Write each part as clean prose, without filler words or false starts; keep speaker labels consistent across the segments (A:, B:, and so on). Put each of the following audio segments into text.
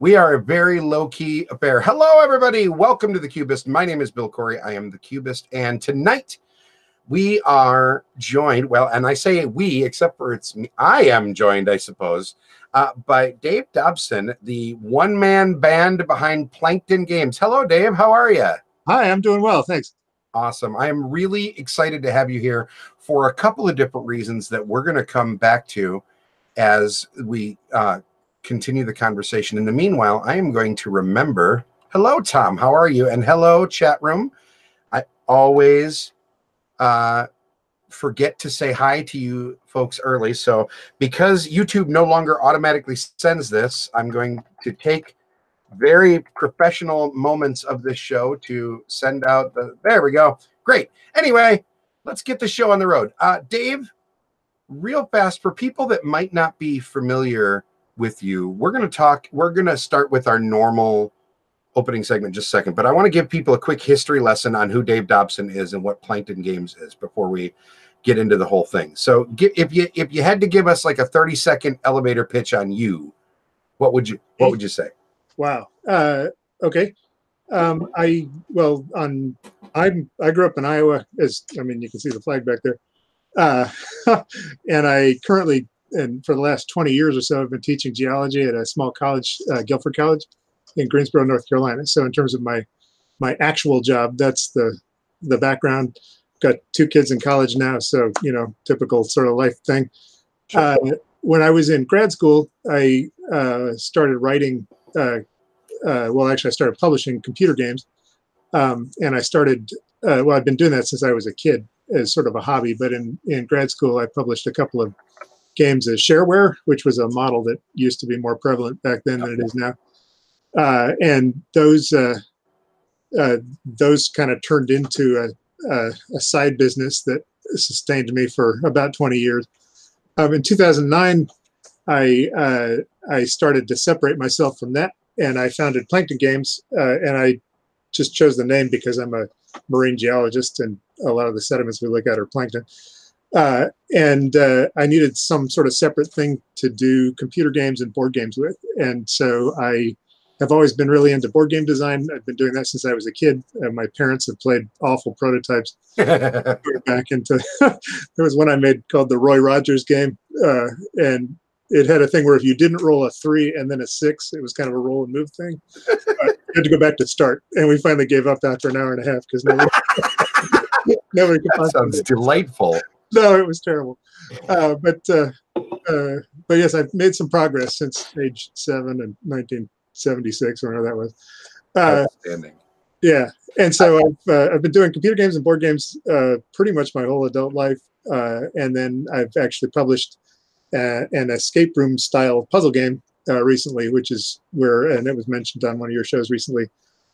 A: We are a very low-key affair. Hello, everybody. Welcome to the Cubist. My name is Bill Corey. I am the Cubist, and tonight we are joined. Well, and I say we, except for it's me. I am joined, I suppose, by Dave Dobson, the one-man band behind Plankton Games. Hello, Dave. How are you?
B: Hi, I'm doing well. Thanks.
A: Awesome. I am really excited to have you here for a couple of different reasons that we're going to come back to as we continue the conversation. In the meanwhile, I am going to remember. Hello, Tom. How are you? And hello, chat room. I always forget to say hi to you folks early. So because YouTube no longer automatically sends this, I'm going to take very professional moments of this show to send out the, there we go. Great. Anyway, let's get the show on the road. Dave, real fast, for people that might not be familiar with you, we're going to start with our normal opening segment in just a second, but I want to give people a quick history lesson on who Dave Dobson is and what Plankton Games is before we get into the whole thing. So if you had to give us like a 30-second elevator pitch on you, what would you say?
B: Wow. Okay. I grew up in Iowa, you can see the flag back there. And I currently, and for the last 20 years or so, I've been teaching geology at a small college, Guilford College in Greensboro, North Carolina. So in terms of my actual job, that's the background. Got 2 kids in college now, so typical sort of life thing. Sure. When I was in grad school, I started writing. I started publishing computer games, and I started. I've been doing that since I was a kid as sort of a hobby. But in grad school, I published a couple of games as shareware, which was a model that used to be more prevalent back then than it is now. And those kind of turned into a side business that sustained me for about 20 years. In 2009, I started to separate myself from that, and I founded Plankton Games, and I just chose the name because I'm a marine geologist, and a lot of the sediments we look at are plankton. And I needed some sort of separate thing to do computer games and board games with, and so I have always been really into board game design. I've been doing that since I was a kid. My parents have played awful prototypes. Back into there was one I made called the Roy Rogers game, and it had a thing where if you didn't roll a 3 and then a 6, it was kind of a roll and move thing. You had to go back to start, and we finally gave up after an hour and a half because nobody could.
A: That sounds delightful.
B: No, it was terrible. But yes, I've made some progress since age 7 in 1976, whenever that was.
A: Outstanding.
B: Yeah, and so I've been doing computer games and board games pretty much my whole adult life, and then I've actually published an escape room style puzzle game recently, which is and it was mentioned on one of your shows recently,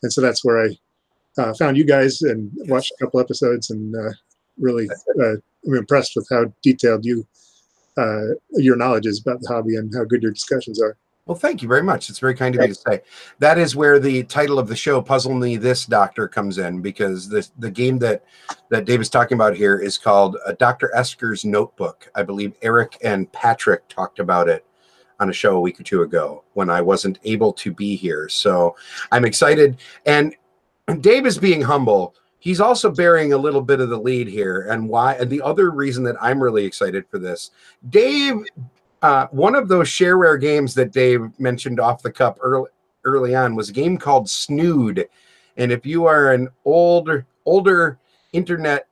B: and so that's where I found you guys and watched a couple episodes, and really I'm impressed with how detailed your knowledge is about the hobby and how good your discussions are.
A: Well, thank you very much. It's very kind of you to say. That is where the title of the show, Puzzle Me This, Doctor, comes in, because the game that Dave is talking about here is called Dr. Esker's Notebook. I believe Eric and Patrick talked about it on a show a week or 2 ago when I wasn't able to be here. So I'm excited. And Dave is being humble. He's also bearing a little bit of the lead here. And the other reason that I'm really excited for this, Dave, one of those shareware games that Dave mentioned off the cup early on was a game called Snood. And if you are an older internet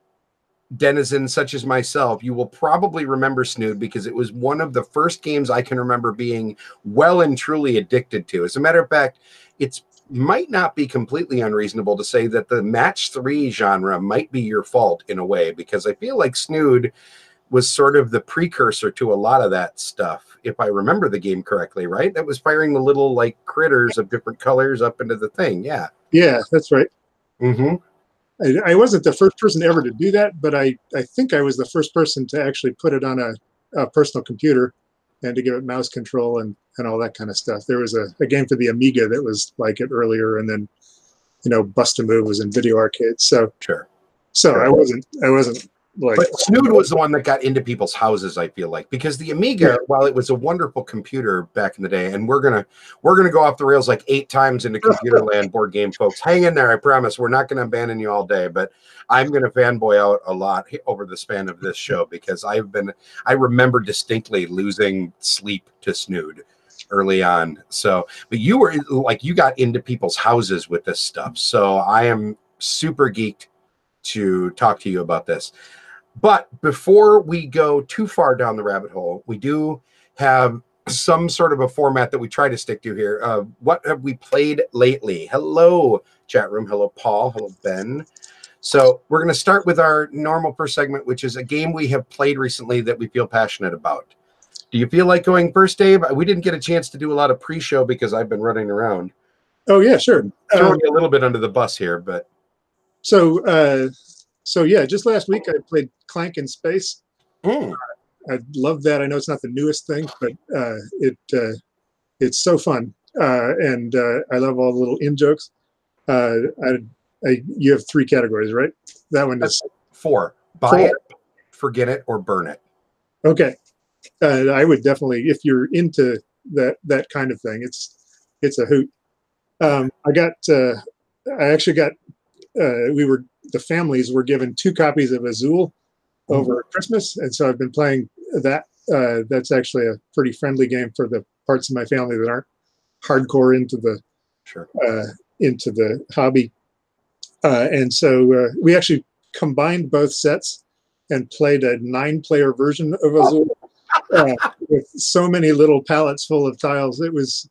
A: denizen such as myself, you will probably remember Snood because it was one of the first games I can remember being well and truly addicted to. As a matter of fact, it might not be completely unreasonable to say that the match 3 genre might be your fault in a way, because I feel like Snood was sort of the precursor to a lot of that stuff, if I remember the game correctly, right? That was firing the little like critters of different colors up into the thing. Yeah.
B: Yeah, that's right.
A: Mm-hmm.
B: I wasn't the first person ever to do that, but I think I was the first person to actually put it on a personal computer and to give it mouse control and all that kind of stuff. There was a game for the Amiga that was like it earlier, and then Bust a Move was in video arcades. So
A: sure.
B: So I wasn't like.
A: But Snood was the one that got into people's houses, I feel like, because the Amiga, while it was a wonderful computer back in the day, and we're gonna go off the rails like 8 times into computer land, board game folks. Hang in there, I promise. We're not gonna abandon you all day, but I'm gonna fanboy out a lot over the span of this show because I remember distinctly losing sleep to Snood early on. So, but you were like, you got into people's houses with this stuff. So I am super geeked to talk to you about this. But before we go too far down the rabbit hole, we do have some sort of a format that we try to stick to here. What have we played lately? Hello, chat room. Hello, Paul. Hello, Ben. So we're going to start with our normal first segment, which is a game we have played recently that we feel passionate about. Do you feel like going first, Dave? We didn't get a chance to do a lot of pre-show because I've been running around.
B: Oh, yeah, sure.
A: Throwing you a little bit under the bus here, but...
B: So yeah, just last week I played Clank in Space. I love that. I know it's not the newest thing, but it's so fun, and I love all the little in jokes. You have 3 categories, right? That one is
A: 4. Buy it, forget it, or burn it.
B: Okay, I would definitely, if you're into that kind of thing, it's a hoot. The families were given 2 copies of Azul over Christmas, and so I've been playing that. That's actually a pretty friendly game for the parts of my family that aren't hardcore into the hobby. And so we actually combined both sets and played a 9-player version of Azul with so many little palettes full of tiles. It was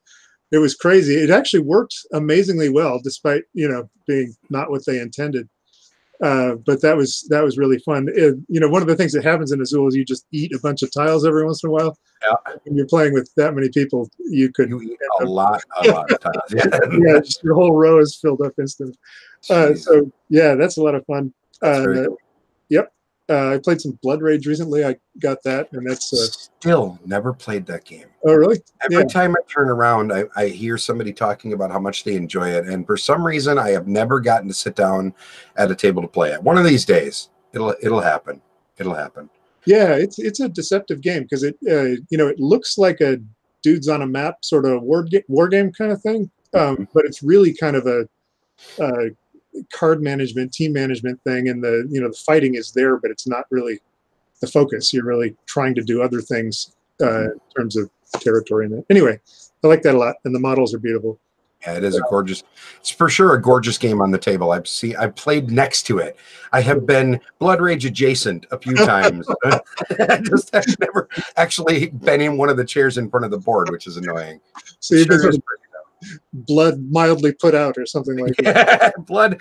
B: crazy. It actually worked amazingly well, despite being not what they intended. But that was really fun. One of the things that happens in Azul is you just eat a bunch of tiles every once in a while.
A: Yeah.
B: When you're playing with that many people, you eat
A: a lot of tiles.
B: Yeah, just your whole row is filled up instantly. So yeah, that's a lot of fun. Cool. Yep. I played some Blood Rage recently. I got that, and that's
A: still never played that game.
B: Oh, really?
A: Every time I turn around, I hear somebody talking about how much they enjoy it, and for some reason, I have never gotten to sit down at a table to play it. One of these days, it'll happen. It'll happen.
B: Yeah, it's a deceptive game because it looks like a dudes on a map sort of war game kind of thing, but it's really kind of a card management, team management thing, and the fighting is there, but it's not really the focus. You're really trying to do other things in terms of territory. Anyway, I like that a lot, and the models are beautiful.
A: Yeah, it is it's for sure a gorgeous game on the table. I've played next to it. I have been Blood Rage adjacent a few times. I've never actually been in one of the chairs in front of the board, which is annoying.
B: So you've been blood mildly put out or something like that.
A: blood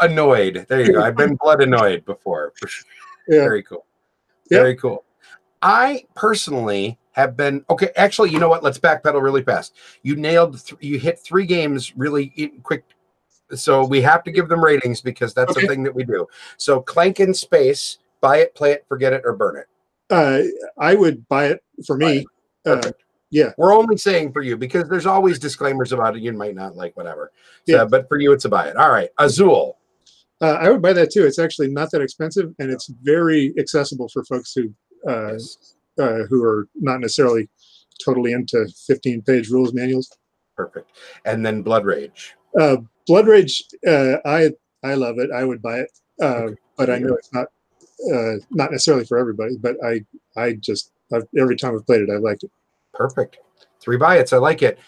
A: annoyed. There you go. I've been blood annoyed before. Yeah. Very cool. Very cool. I personally have been okay. Actually, you know what? Let's backpedal really fast. You nailed. You hit 3 games really quick. So we have to give them ratings because that's the thing that we do. So Clank in Space. Buy it, play it, forget it, or burn it.
B: I would buy it for me. Yeah,
A: we're only saying for you because there's always disclaimers about it. You might not like whatever. So, but for you, it's a buy it. All right, Azul.
B: I would buy that too. It's actually not that expensive, and it's very accessible for folks who are not necessarily totally into 15-page rules manuals.
A: Perfect. And then Blood Rage.
B: Blood Rage, I love it. I would buy it, but I know it's not necessarily for everybody. But every time I've played it, I've liked it.
A: Perfect. 3 buy its. I like it.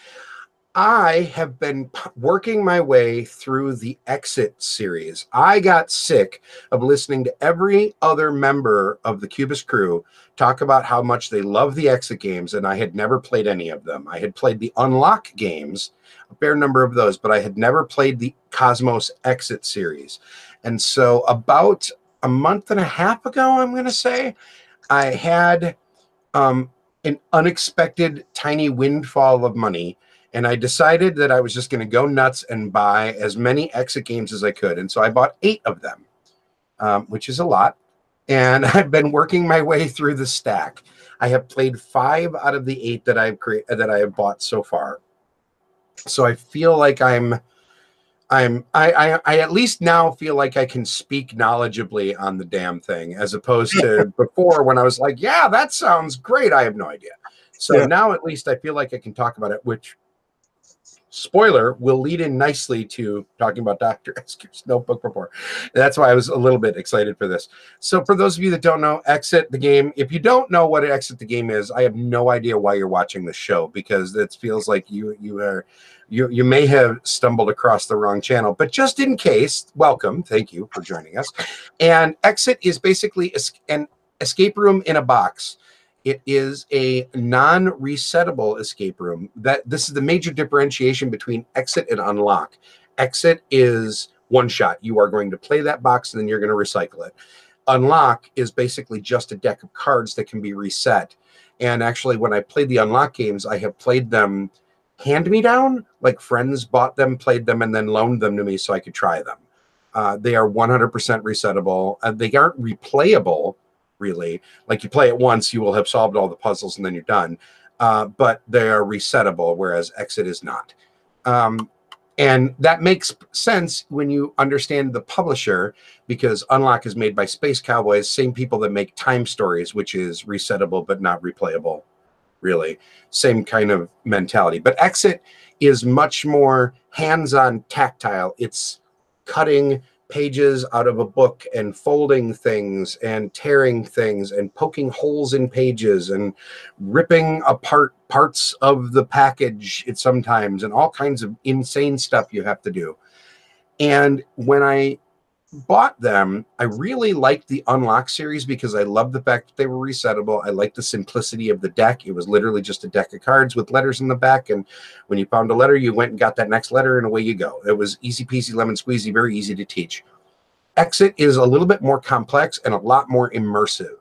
A: I have been working my way through the Exit series. I got sick of listening to every other member of the Cubist crew talk about how much they love the Exit games, and I had never played any of them. I had played the Unlock games, a fair number of those, but I had never played the Cosmos Exit series. And so about a month and a half ago, I'm going to say, I had an unexpected tiny windfall of money, and I decided that I was just going to go nuts and buy as many Exit games as I could. And so I bought 8 of them, which is a lot. And I've been working my way through the stack. I have played 5 out of the 8 that I have bought so far. So I feel like I'm I at least now feel like I can speak knowledgeably on the damn thing, as opposed to before when I was like, yeah, that sounds great. I have no idea. So
B: Yeah.
A: now at least I feel like I can talk about it, which, spoiler, will lead in nicely to talking about Dr. Esker's notebook report. That's why I was a little bit excited for this. So for those of you that don't know, Exit the Game, if you don't know what Exit the Game is, I have no idea why you're watching the show, because it feels like you may have stumbled across the wrong channel. But just in case, welcome. Thank you for joining us. And Exit is basically an escape room in a box. It is a non-resettable escape room. This is the major differentiation between Exit and Unlock. Exit is one shot. You are going to play that box and then you're going to recycle it. Unlock is basically just a deck of cards that can be reset. And actually, when I played the Unlock games, I have played them hand-me-down, like friends bought them, played them, and then loaned them to me so I could try them. They are 100% resettable. They aren't replayable, really. Like, you play it once, you will have solved all the puzzles and then you're done. But they are resettable, whereas Exit is not. And that makes sense when you understand the publisher, because Unlock is made by Space Cowboys, same people that make Time Stories, which is resettable but not replayable, really. Same kind of mentality. But Exit is much more hands-on, tactile. It's cutting pages out of a book and folding things and tearing things and poking holes in pages and ripping apart parts of the package sometimes, and all kinds of insane stuff you have to do. And when I bought them, I really liked the Unlock series because I loved the fact that they were resettable. I liked the simplicity of the deck. It was literally just a deck of cards with letters in the back, and when you found a letter, you went and got that next letter, and away you go. It was easy peasy lemon squeezy, very easy to teach. Exit is a little bit more complex and a lot more immersive.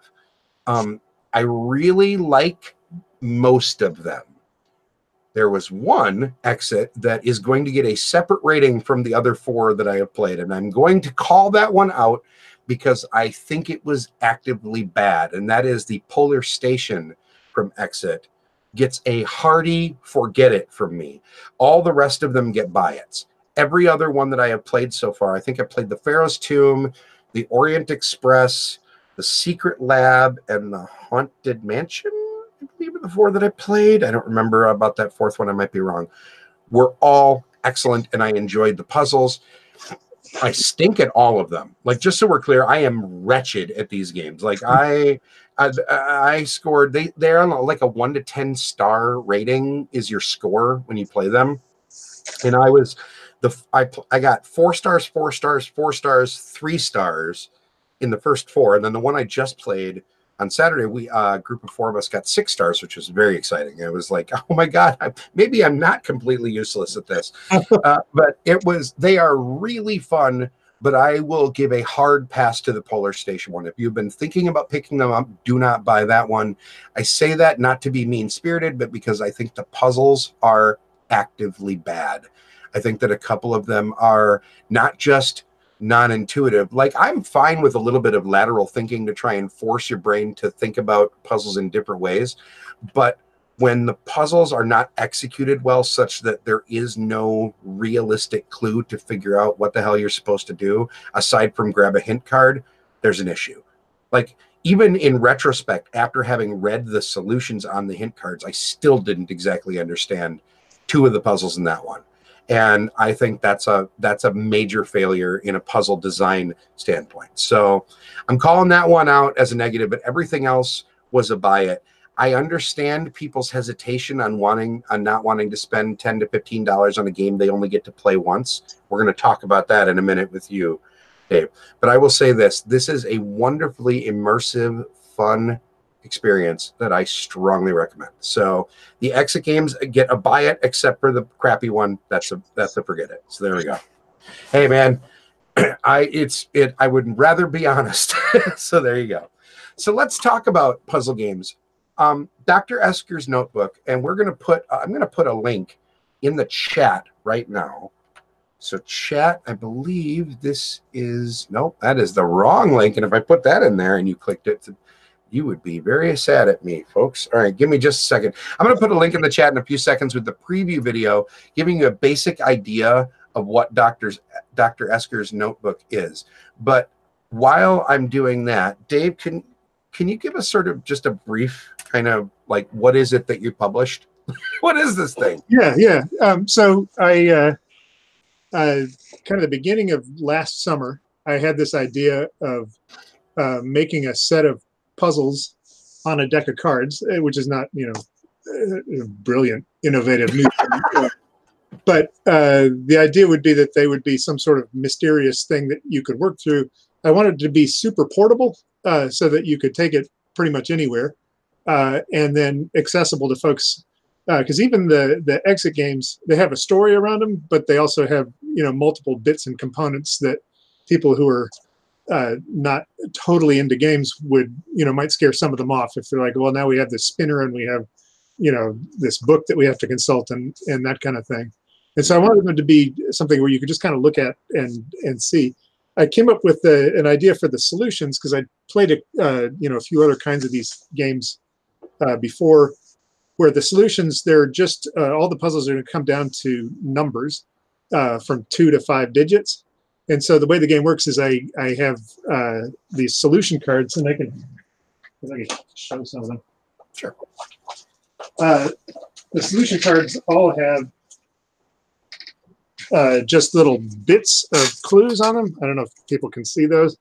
A: I really like most of them. There was one Exit that is going to get a separate rating from the other 4 that I have played, and I'm going to call that one out because I think it was actively bad, and that is the Polar Station from Exit. Gets a hearty forget it from me. All the rest of them get buy it's. Every other one that I have played so far, I think I played the Pharaoh's Tomb, the Orient Express, the Secret Lab, and the Haunted Mansion, I believe, are the 4 that I played. I don't remember about that 4th one. I might be wrong. Were all excellent, and I enjoyed the puzzles. I stink at all of them. Like, just so we're clear, I am wretched at these games. Like, I scored, they're on like a 1 to 10 star rating is your score when you play them. And I got 4 stars, 4 stars, 4 stars, 3 stars in the first 4. And then the one I just played on Saturday, we a group of 4 of us got 6 stars, which was very exciting. It was like, oh my God, maybe I'm not completely useless at this. But they are really fun. But I will give a hard pass to the Polar Station one. If you've been thinking about picking them up, do not buy that one. I say that not to be mean-spirited, but because I think the puzzles are actively bad. I think that a couple of them are not just non-intuitive. Like, I'm fine with a little bit of lateral thinking to try and force your brain to think about puzzles in different ways. But when the puzzles are not executed well, such that there is no realistic clue to figure out what the hell you're supposed to do, aside from grab a hint card, there's an issue. Like, even in retrospect, after having read the solutions on the hint cards, I still didn't exactly understand 2 of the puzzles in that one. And I think that's a major failure in a puzzle design standpoint. So I'm calling that one out as a negative, but everything else was a buy it. I understand people's hesitation on not wanting to spend $10 to $15 on a game they only get to play once. We're going to talk about that in a minute with you, Dave. But I will say this is a wonderfully immersive, fun experience that I strongly recommend. So the Exit games get a buy it, except for the crappy one. That's a forget it. So there we go. Hey man, I would rather be honest. So there you go. So let's talk about puzzle games. Dr. Esker's notebook, and I'm going to put a link in the chat right now. So chat, I believe this is, nope, that is the wrong link. And if I put that in there and you clicked it, you would be very sad at me, folks. All right, give me just a second. I'm going to put a link in the chat in a few seconds with the preview video, giving you a basic idea of what Dr. Esker's notebook is. But while I'm doing that, Dave, can you give us sort of just a brief kind of like, what is it that you published? What is this thing?
B: Yeah. So I kind of the beginning of last summer, I had this idea of making a set of puzzles on a deck of cards, which is not, brilliant, innovative new thing. But the idea would be that they would be some sort of mysterious thing that you could work through. I wanted it to be super portable so that you could take it pretty much anywhere, and then accessible to folks. Because even the exit games, they have a story around them, but they also have multiple bits and components that people who are not totally into games would might scare some of them off if they're like, well, now we have this spinner and we have this book that we have to consult and that kind of thing. And so I wanted them to be something where you could just kind of look at and see. I came up with an idea for the solutions because I played a few other kinds of these games before, where the solutions, they're just all the puzzles are going to come down to numbers from 2 to 5 digits. And so the way the game works is I have these solution cards, and I can show some of them.
A: Sure.
B: The solution cards all have just little bits of clues on them. I don't know if people can see those.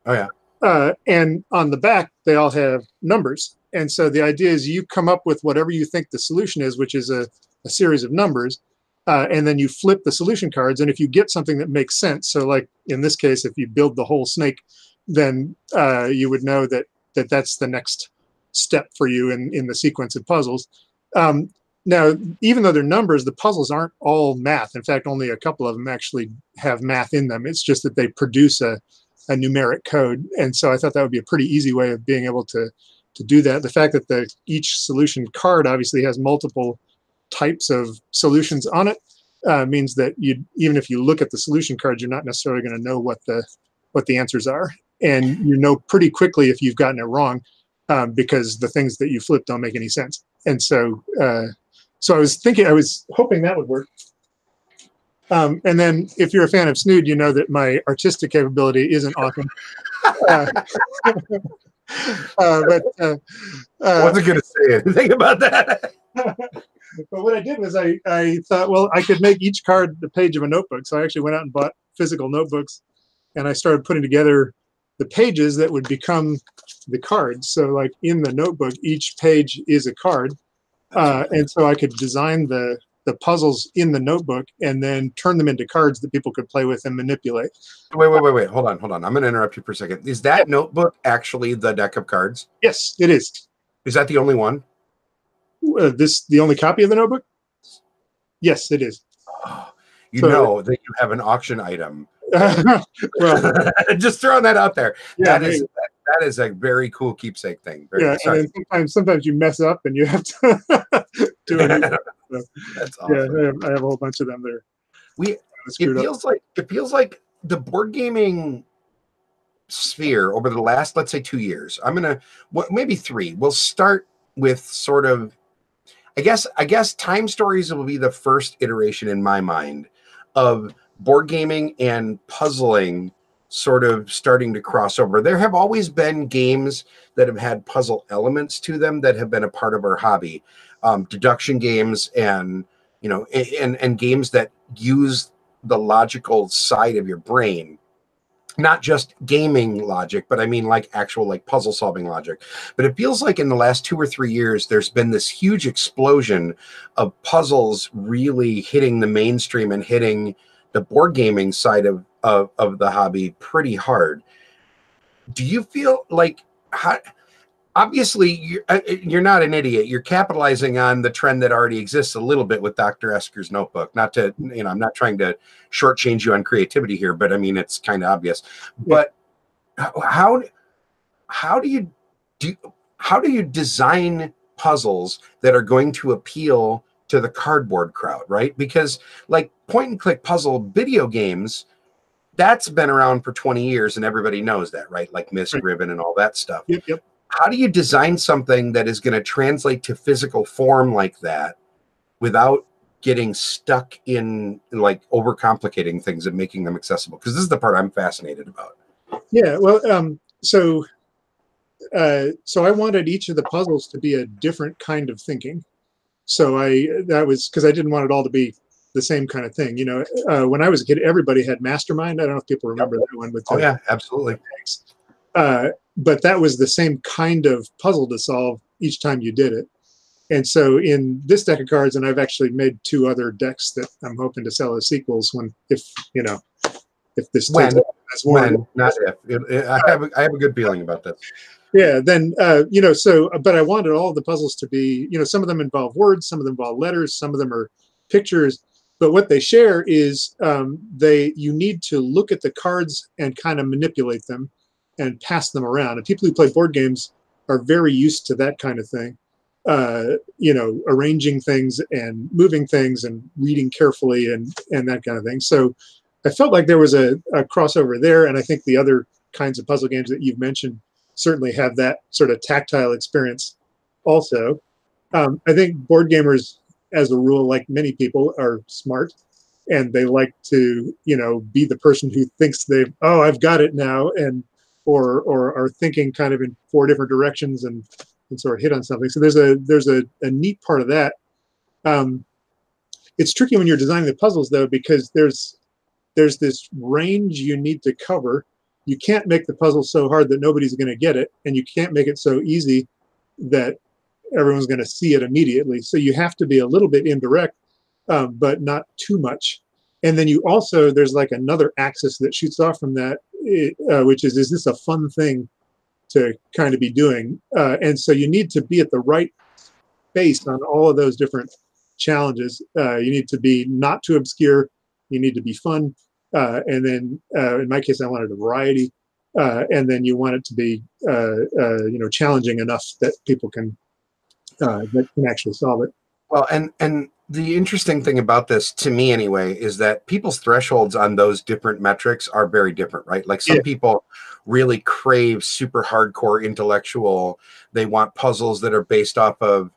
A: Oh, yeah.
B: And on the back, they all have numbers. And so the idea is you come up with whatever you think the solution is, which is a series of numbers, and then you flip the solution cards. And if you get something that makes sense, so like in this case, if you build the whole snake, then you would know that that's the next step for you in the sequence of puzzles. Now, even though they're numbers, the puzzles aren't all math. In fact, only a couple of them actually have math in them. It's just that they produce a numeric code. And so I thought that would be a pretty easy way of being able to do that. The fact that each solution card obviously has multiple types of solutions on it means that even if you look at the solution cards, you're not necessarily going to know what the answers are. And you know pretty quickly if you've gotten it wrong because the things that you flip don't make any sense. And so I was hoping that would work. And then if you're a fan of Snood, you know that my artistic capability isn't awesome. I
A: wasn't going to say anything about that.
B: But what I did was I thought, well, I could make each card the page of a notebook. So I actually went out and bought physical notebooks, and I started putting together the pages that would become the cards. So like in the notebook, each page is a card. And so I could design the puzzles in the notebook and then turn them into cards that people could play with and manipulate.
A: Wait. Hold on. I'm going to interrupt you for a second. Is that notebook actually the deck of cards?
B: Yes, it is.
A: Is that the only one?
B: The only copy of the notebook? Yes, it is.
A: Oh, know that you have an auction item.
B: Well,
A: just throwing that out there.
B: Yeah,
A: that is a very cool keepsake thing.
B: And then sometimes you mess up and you have to do it. So,
A: that's awesome.
B: Yeah, I have a whole bunch of them there.
A: It feels like the board gaming sphere over the last, let's say, 2 years. Maybe 3. We'll start with sort of, I guess Time Stories will be the first iteration in my mind of board gaming and puzzling sort of starting to cross over. There have always been games that have had puzzle elements to them that have been a part of our hobby. Deduction games and games that use the logical side of your brain, not just gaming logic, but I mean like actual like puzzle solving logic. But it feels like in the last 2 or 3 years, there's been this huge explosion of puzzles really hitting the mainstream and hitting the board gaming side of the hobby pretty hard. Do you feel like, obviously you're not an idiot. You're capitalizing on the trend that already exists a little bit with Dr. Esker's notebook. Not to, I'm not trying to shortchange you on creativity here, but I mean, it's kind of obvious. But how do you design puzzles that are going to appeal to the cardboard crowd, right? Because like point and click puzzle video games, that's been around for 20 years and everybody knows that, right? Like Miss Ribbon and all that stuff.
B: Yep.
A: How do you design something that is going to translate to physical form like that without getting stuck in like overcomplicating things and making them accessible? Because this is the part I'm fascinated about.
B: Yeah, well, so I wanted each of the puzzles to be a different kind of thinking. So that was because I didn't want it all to be the same kind of thing. When I was a kid, everybody had Mastermind. I don't know if people remember that one with.
A: Oh yeah, absolutely.
B: But that was the same kind of puzzle to solve each time you did it. And so in this deck of cards, and I've actually made 2 other decks that I'm hoping to sell as sequels if this takes as one.
A: Not if. I have a good feeling about this.
B: Yeah, then but I wanted all the puzzles to be, some of them involve words, some of them involve letters, some of them are pictures, but what they share is you need to look at the cards and kind of manipulate them and pass them around. And people who play board games are very used to that kind of thing. Arranging things and moving things and reading carefully and that kind of thing. So I felt like there was a crossover there, and I think the other kinds of puzzle games that you've mentioned certainly have that sort of tactile experience also. I think board gamers, as a rule, like many people, are smart, and they like to, be the person who thinks I've got it now, and or are thinking kind of in 4 different directions and sort of hit on something. So there's a neat part of that. It's tricky when you're designing the puzzles, though, because there's this range you need to cover. You can't make the puzzle so hard that nobody's going to get it, and you can't make it so easy that everyone's going to see it immediately. So you have to be a little bit indirect, but not too much. And then there's like another axis that shoots off from that, which is this a fun thing to kind of be doing? And so you need to be at the right space on all of those different challenges. You need to be not too obscure. You need to be fun. And then in my case, I wanted a variety. And then you want it to be, challenging enough that people can actually solve it.
A: Well, and the interesting thing about this, to me anyway, is that people's thresholds on those different metrics are very different, right? Like some people really crave super hardcore intellectual. They want puzzles that are based off of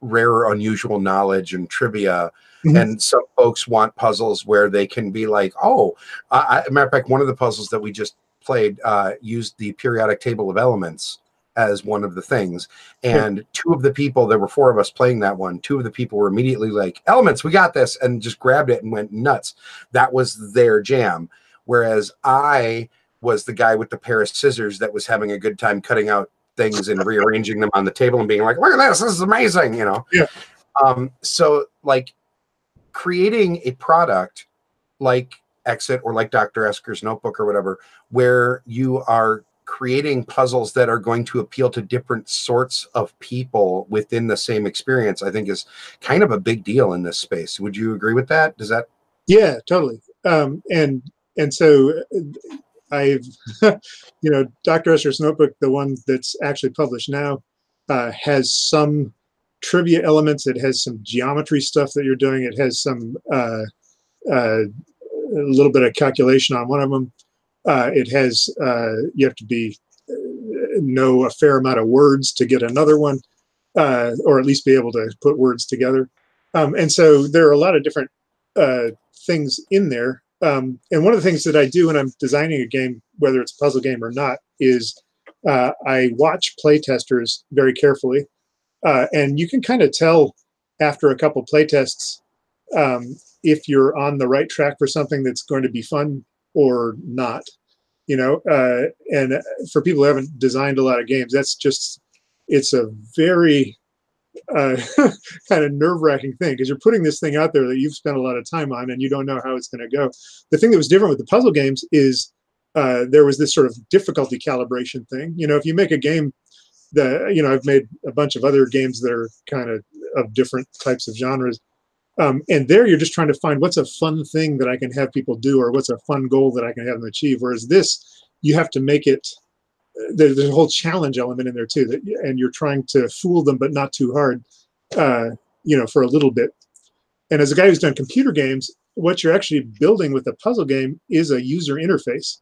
A: rare or unusual knowledge and trivia. Mm-hmm. And some folks want puzzles where they can be like, matter of fact, one of the puzzles that we just played used the periodic table of elements as one of the things. And 2 of the people, there were 4 of us playing that one, 2 of the people were immediately like, elements, we got this, and just grabbed it and went nuts. That was their jam. Whereas I was the guy with the pair of scissors that was having a good time cutting out things and rearranging them on the table and being like, look at this is amazing, So like creating a product like Exit or like Dr. Esker's notebook or whatever, where you are creating puzzles that are going to appeal to different sorts of people within the same experience, I think is kind of a big deal in this space. Would you agree with that? Does that?
B: Yeah, totally. And so I've, Dr. Esker's notebook, the one that's actually published now, has some trivia elements. It has some geometry stuff that you're doing. It has some a little bit of calculation on one of them. It has you have to know a fair amount of words to get another one, or at least be able to put words together. And so there are a lot of different things in there. And one of the things that I do when I'm designing a game, whether it's a puzzle game or not, is I watch playtesters very carefully. And you can kind of tell after a couple playtests if you're on the right track for something that's going to be fun or not. And for people who haven't designed a lot of games, it's a very kind of nerve-wracking thing, because you're putting this thing out there that you've spent a lot of time on and you don't know how it's going to go. The thing that was different with the puzzle games is there was this sort of difficulty calibration thing. If you make a game I've made a bunch of other games that are kind of different types of genres. And there you're just trying to find what's a fun thing that I can have people do, or what's a fun goal that I can have them achieve. Whereas this, you have to make it, there's a whole challenge element in there too, and you're trying to fool them, but not too hard, for a little bit. And as a guy who's done computer games, what you're actually building with a puzzle game is a user interface,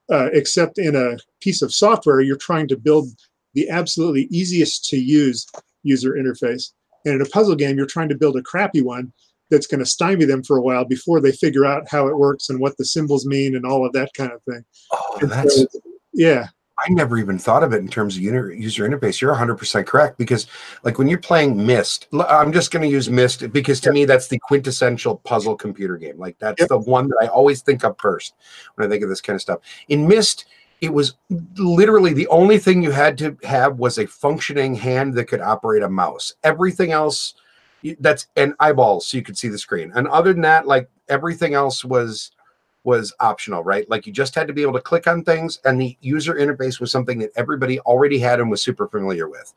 B: except in a piece of software, you're trying to build the absolutely easiest to use user interface. And in a puzzle game, you're trying to build a crappy one that's going to stymie them for a while before they figure out how it works and what the symbols mean and all of that kind of thing.
A: Oh,
B: And
A: that's
B: so, yeah.
A: I never even thought of it in terms of user interface. You're 100% correct, because like when you're playing Myst, I'm just going to use Myst because to me that's the quintessential puzzle computer game. Like that's the one that I always think of first when I think of this kind of stuff. In Myst, it was literally the only thing you had to have was a functioning hand that could operate a mouse. Everything else, that's and eyeballs so you could see the screen. And other than that, like everything else was optional, right? Like you just had to be able to click on things, and the user interface was something that everybody already had and was super familiar with.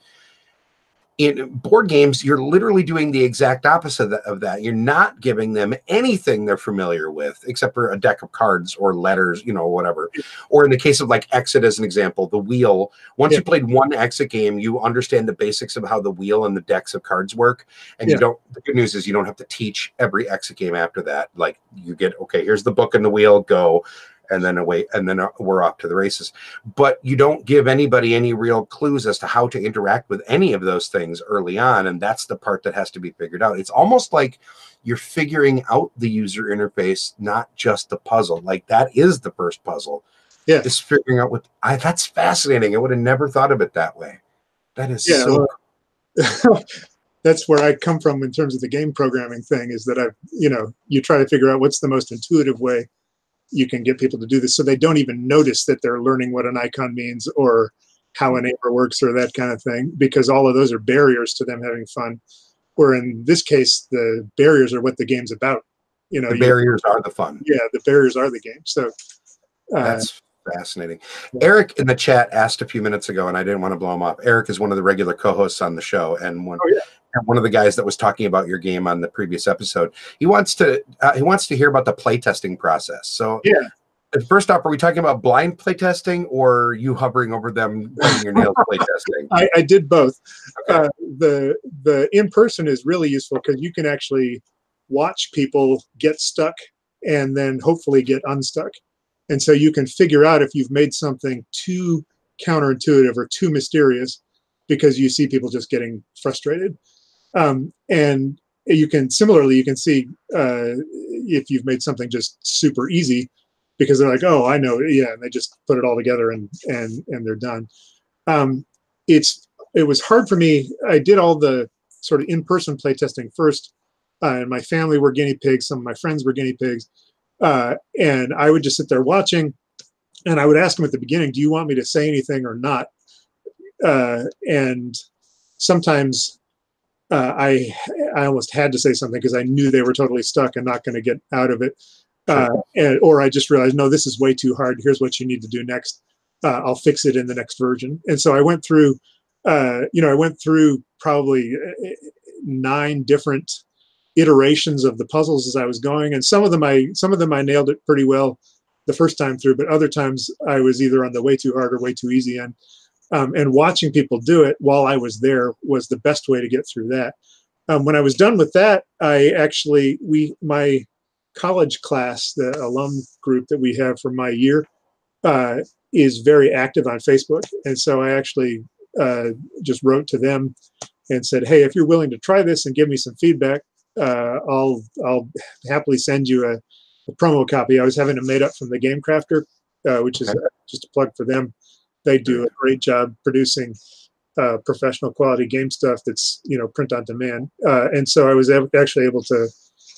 A: In board games, you're literally doing the exact opposite of that. You're not giving them anything they're familiar with, except for a deck of cards or letters, you know, whatever. Or in the case of like Exit, as an example, the wheel. Once you played one Exit game, you understand the basics of how the wheel and the decks of cards work. And you don't. The good news is you don't have to teach every Exit game after that. Like you get, okay, here's the book and the wheel, go. And then away, and then we're off to the races. But you don't give anybody any real clues as to how to interact with any of those things early on, and that's the part that has to be figured out. It's almost like you're figuring out the user interface, not just the puzzle. Like that is the first puzzle.
B: Yeah,
A: is figuring out what. That's fascinating. I would have never thought of it that way. That is so.
B: Well, that's where I come from in terms of the game programming thing. Is that you try to figure out what's the most intuitive way you can get people to do this, so they don't even notice that they're learning what an icon means or how an anchor works or that kind of thing, because all of those are barriers to them having fun. Where in this case, the barriers are what the game's about. You know,
A: the barriers are the fun.
B: Yeah, the barriers are the game. So
A: that's fascinating. Eric in the chat asked a few minutes ago, and I didn't want to blow him up. Eric is one of the regular co-hosts on the show, and one of the guys that was talking about your game on the previous episode. He wants to hear about the playtesting process. So first off, are we talking about blind playtesting or you hovering over them, biting your nails playtesting?
B: I did both.
A: Okay.
B: The in-person is really useful because you can actually watch people get stuck and then hopefully get unstuck. And so you can figure out if you've made something too counterintuitive or too mysterious because you see people just getting frustrated. And you can see if you've made something just super easy because they're like, oh, I know, yeah, and they just put it all together and they're done. It was hard for me. I did all the sort of in-person playtesting first, and my family were guinea pigs. Some of my friends were guinea pigs, and I would just sit there watching, and I would ask them at the beginning, do you want me to say anything or not? And sometimes I almost had to say something because I knew they were totally stuck and not going to get out of it. Or I just realized, no, this is way too hard. Here's what you need to do next. I'll fix it in the next version. And so I went through, probably 9 different iterations of the puzzles as I was going. And some of them I nailed it pretty well the first time through, but other times I was either on the way too hard or way too easy end. And watching people do it while I was there was the best way to get through that. When I was done with that, my college class, the alum group that we have for my year, is very active on Facebook. And so I actually just wrote to them and said, hey, if you're willing to try this and give me some feedback, I'll happily send you a promo copy. I was having it made up from the Game Crafter, which is just a plug for them. They do a great job producing professional quality game stuff that's, print on demand. And so I was actually able to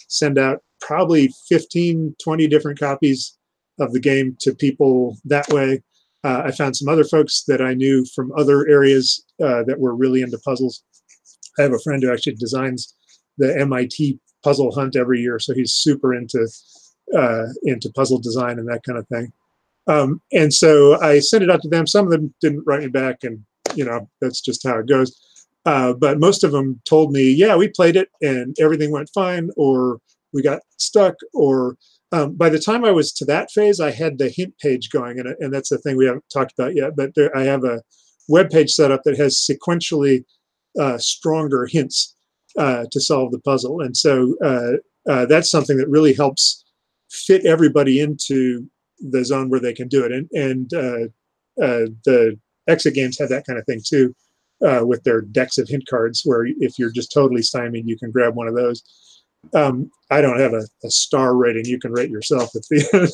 B: send out probably 15, 20 different copies of the game to people that way. I found some other folks that I knew from other areas that were really into puzzles. I have a friend who actually designs the MIT puzzle hunt every year, so he's super into puzzle design and that kind of thing. And so I sent it out to them. Some of them didn't write me back, and that's just how it goes. But most of them told me, yeah, we played it and everything went fine, or we got stuck, or by the time I was to that phase, I had the hint page going, and that's the thing we haven't talked about yet. But I have a web page set up that has sequentially stronger hints to solve the puzzle, and so that's something that really helps fit everybody into the zone where they can do it. And the Exit games have that kind of thing too. with their decks of hint cards, where if you're just totally stymied, you can grab one of those. I don't have a star rating. You can rate yourself at the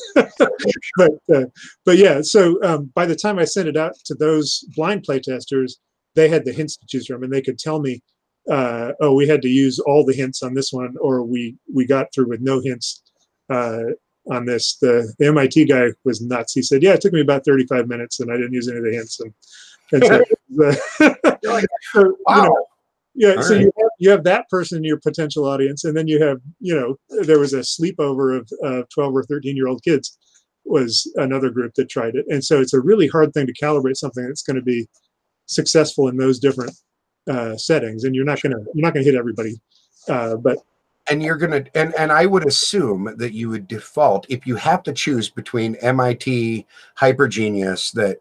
B: end. but yeah, so by the time I sent it out to those blind playtesters, they had the hints to choose from, and they could tell me, oh, we had to use all the hints on this one, or we got through with no hints on this. The MIT guy was nuts. He said, yeah, it took me about 35 minutes, and I didn't use any of the hints. And so, so,
A: wow.
B: You know, yeah,
A: all
B: so
A: right.
B: you have that person in your potential audience, and then you have, there was a sleepover of 12 or 13-year-old kids was another group that tried it. And so it's a really hard thing to calibrate something that's going to be successful in those different settings, and you're not gonna hit everybody, but
A: and you're gonna and I would assume that you would default, if you have to choose between MIT hypergenius, that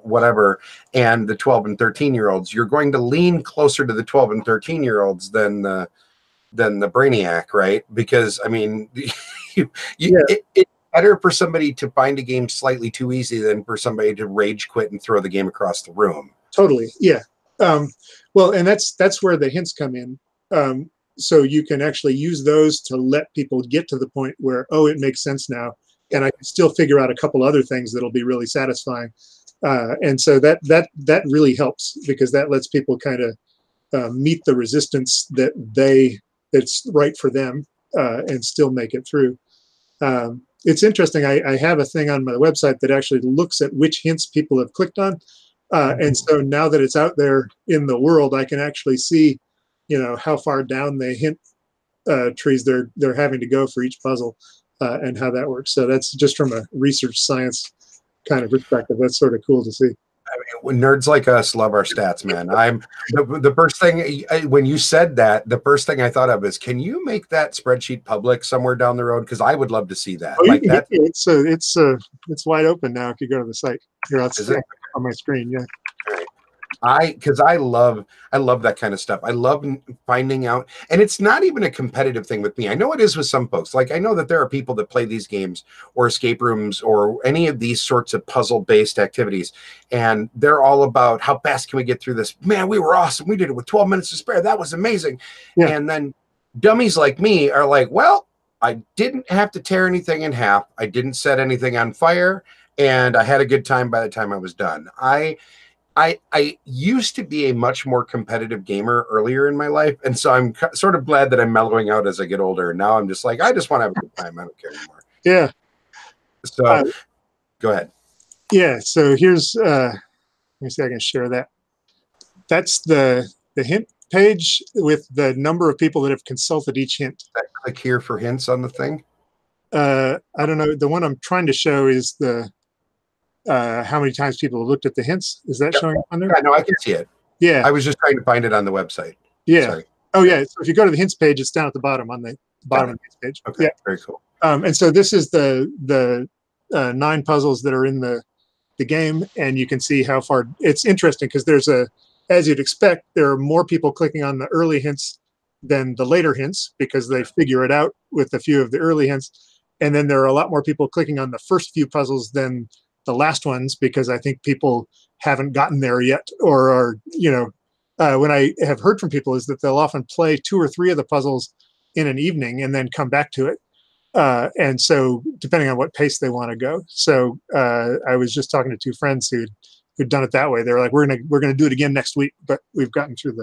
A: whatever, and the 12 and 13-year-olds, you're going to lean closer to the 12 and 13-year-olds than the brainiac, right? Because I mean, it's better for somebody to find a game slightly too easy than for somebody to rage quit and throw the game across the room.
B: Totally, yeah. Well, and that's where the hints come in. So you can actually use those to let people get to the point where, oh, it makes sense now, and I can still figure out a couple other things that'll be really satisfying. And so that really helps, because that lets people kind of meet the resistance that's right for them, and still make it through. It's interesting. I have a thing on my website that actually looks at which hints people have clicked on. And so now that it's out there in the world, I can actually see, how far down the hint trees they're having to go for each puzzle, and how that works. So that's just from a research science kind of perspective. That's sort of cool to see.
A: I mean, nerds like us love our stats, man. The first thing when you said that, the first thing I thought of is, can you make that spreadsheet public somewhere down the road? Because I would love to see that.
B: Oh,
A: like that.
B: It's wide open now. If you go to the site, here on my screen, yeah.
A: Because I love that kind of stuff. I love finding out, and it's not even a competitive thing with me. I know it is with some folks. Like, I know that there are people that play these games or escape rooms or any of these sorts of puzzle-based activities, and they're all about how fast can we get through this. Man, we were awesome. We did it with 12 minutes to spare. That was amazing. Yeah. And then dummies like me are like, well, I didn't have to tear anything in half. I didn't set anything on fire, and I had a good time by the time I was done. I used to be a much more competitive gamer earlier in my life, and so I'm sort of glad that I'm mellowing out as I get older. And now I'm just like, I just want to have a good time. I don't care anymore.
B: Yeah.
A: So go ahead.
B: Yeah. So here's let me see if I can share that. That's the hint page with the number of people that have consulted each hint.
A: Click here for hints on the thing.
B: I don't know. The one I'm trying to show is the how many times people have looked at the hints. Is that showing up on there?
A: Yeah, no, I can see it.
B: Yeah.
A: I was just trying to find it on the website.
B: Yeah.
A: Sorry.
B: Oh, yeah. So if you go to the hints page, it's down at the bottom on the bottom of the hints page.
A: Okay.
B: Yeah.
A: Very cool.
B: And so this is the 9 puzzles that are in the game, and you can see how far. It's interesting because there's as you'd expect, there are more people clicking on the early hints than the later hints, because they figure it out with a few of the early hints. And then there are a lot more people clicking on the first few puzzles than the last ones, because I think people haven't gotten there yet, or are, when I have heard from people is that they'll often play 2 or 3 of the puzzles in an evening and then come back to it. And so depending on what pace they want to go. So I was just talking to 2 friends who'd done it that way. They were like, we're gonna do it again next week, but we've gotten through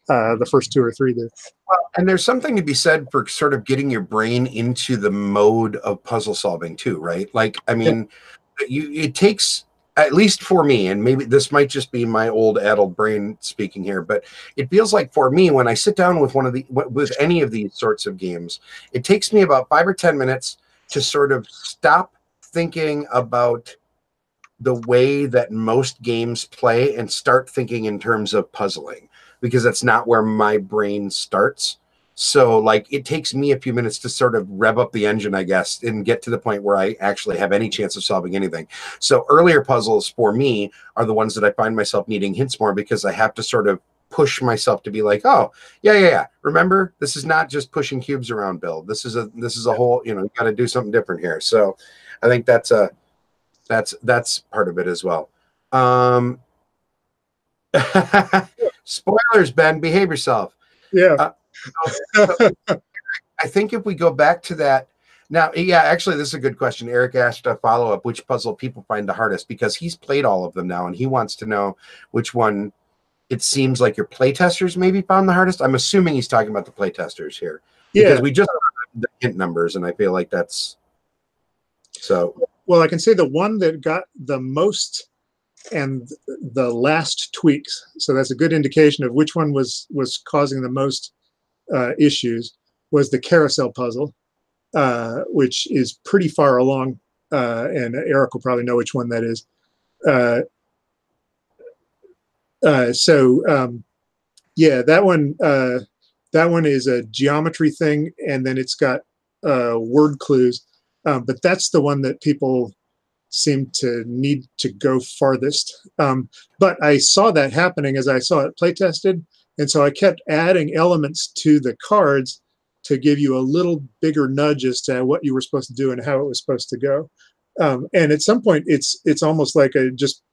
B: the first 2 or 3 there.
A: Well, and there's something to be said for sort of getting your brain into the mode of puzzle solving too, right? Like, I mean, it takes, at least for me, and maybe this might just be my old addled brain speaking here, but it feels like for me, when I sit down with with any of these sorts of games, it takes me about 5 or 10 minutes to sort of stop thinking about the way that most games play and start thinking in terms of puzzling, because that's not where my brain starts. So like, it takes me a few minutes to sort of rev up the engine, I guess, and get to the point where I actually have any chance of solving anything. So earlier puzzles for me are the ones that I find myself needing hints more, because I have to sort of push myself to be like, oh, yeah. Remember, this is not just pushing cubes around, Bill. This is a whole, you got to do something different here. So I think that's part of it as well. Spoilers, Ben. Behave yourself.
B: Yeah.
A: So I think if we go back to that now, yeah, actually, this is a good question. Eric asked a follow up: which puzzle people find the hardest? Because he's played all of them now, and he wants to know which one. It seems like your playtesters maybe found the hardest. I'm assuming he's talking about the playtesters here, because
B: Yeah.
A: we just the hint numbers, and I feel like that's so.
B: Well, I can say the one that got the most and the last tweaks. So that's a good indication of which one was causing the most issues. Was the carousel puzzle, which is pretty far along, and Eric will probably know which one that is. Yeah, that one is a geometry thing, and then it's got word clues. But that's the one that people seem to need to go farthest. But I saw that happening as I saw it play tested, and so I kept adding elements to the cards to give you a little bigger nudge as to what you were supposed to do and how it was supposed to go. And at some point, it's almost like a just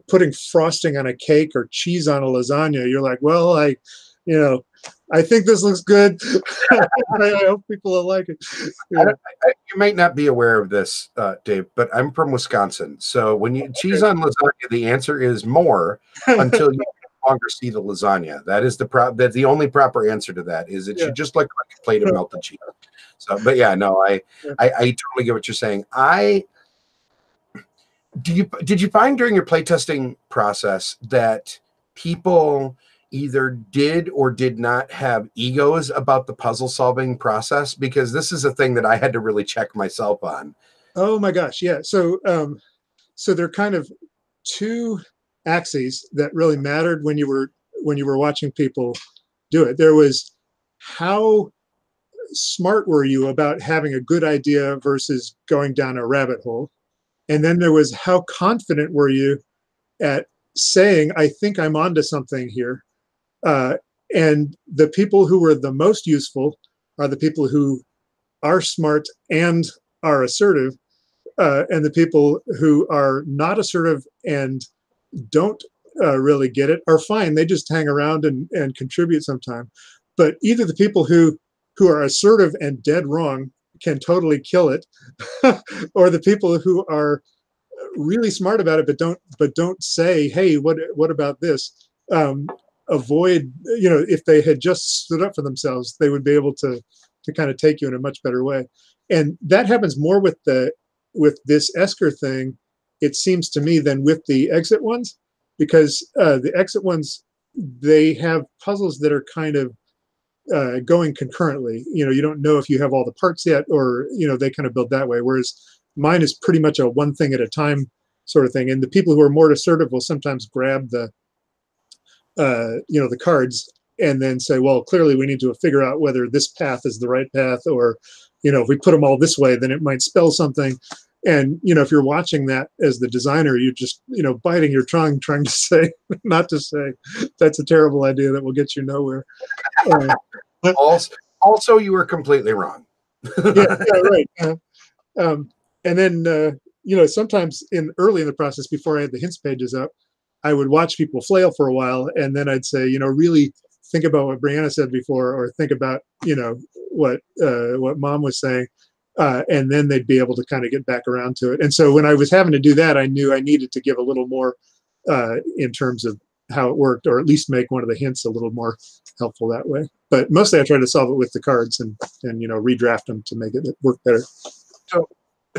B: putting frosting on a cake or cheese on a lasagna. You're like, well, I think this looks good. I hope people will like it. Yeah.
A: You might not be aware of this, Dave, but I'm from Wisconsin. So when you cheese on lasagna, the answer is more until you no longer see the lasagna. That is that's the only proper answer to that. Is it should just look like a plate of melted cheese. So, but yeah, no, I totally get what you're saying. Did you find during your playtesting process that people either did or did not have egos about the puzzle solving process? Because this is a thing that I had to really check myself on.
B: Oh my gosh, yeah. So there are kind of two axes that really mattered when you were watching people do it. There was how smart were you about having a good idea versus going down a rabbit hole. And then there was how confident were you at saying, I think I'm onto something here. And the people who were the most useful are the people who are smart and are assertive. And the people who are not assertive and don't really get it are fine. They just hang around and contribute sometime. But either the people who are assertive and dead wrong can totally kill it, or the people who are really smart about it but don't say, hey, what about this? Avoid, if they had just stood up for themselves, they would be able to kind of take you in a much better way. And that happens more with this Esker thing, it seems to me, than with the exit ones, because the exit ones, they have puzzles that are kind of going concurrently. You don't know if you have all the parts yet, or they kind of build that way, whereas mine is pretty much a one thing at a time sort of thing. And the people who are more assertive will sometimes grab the cards and then say, well, clearly we need to figure out whether this path is the right path, or if we put them all this way, then it might spell something. And if you're watching that as the designer, you're just biting your tongue trying to say not to say that's a terrible idea that will get you nowhere.
A: Also, you were completely wrong.
B: Yeah, right. And then sometimes early in the process, before I had the hints pages up, I would watch people flail for a while, and then I'd say, really think about what Brianna said before, or think about what Mom was saying, and then they'd be able to kind of get back around to it. And so when I was having to do that, I knew I needed to give a little more in terms of how it worked, or at least make one of the hints a little more helpful that way. But mostly I try to solve it with the cards and redraft them to make it work better.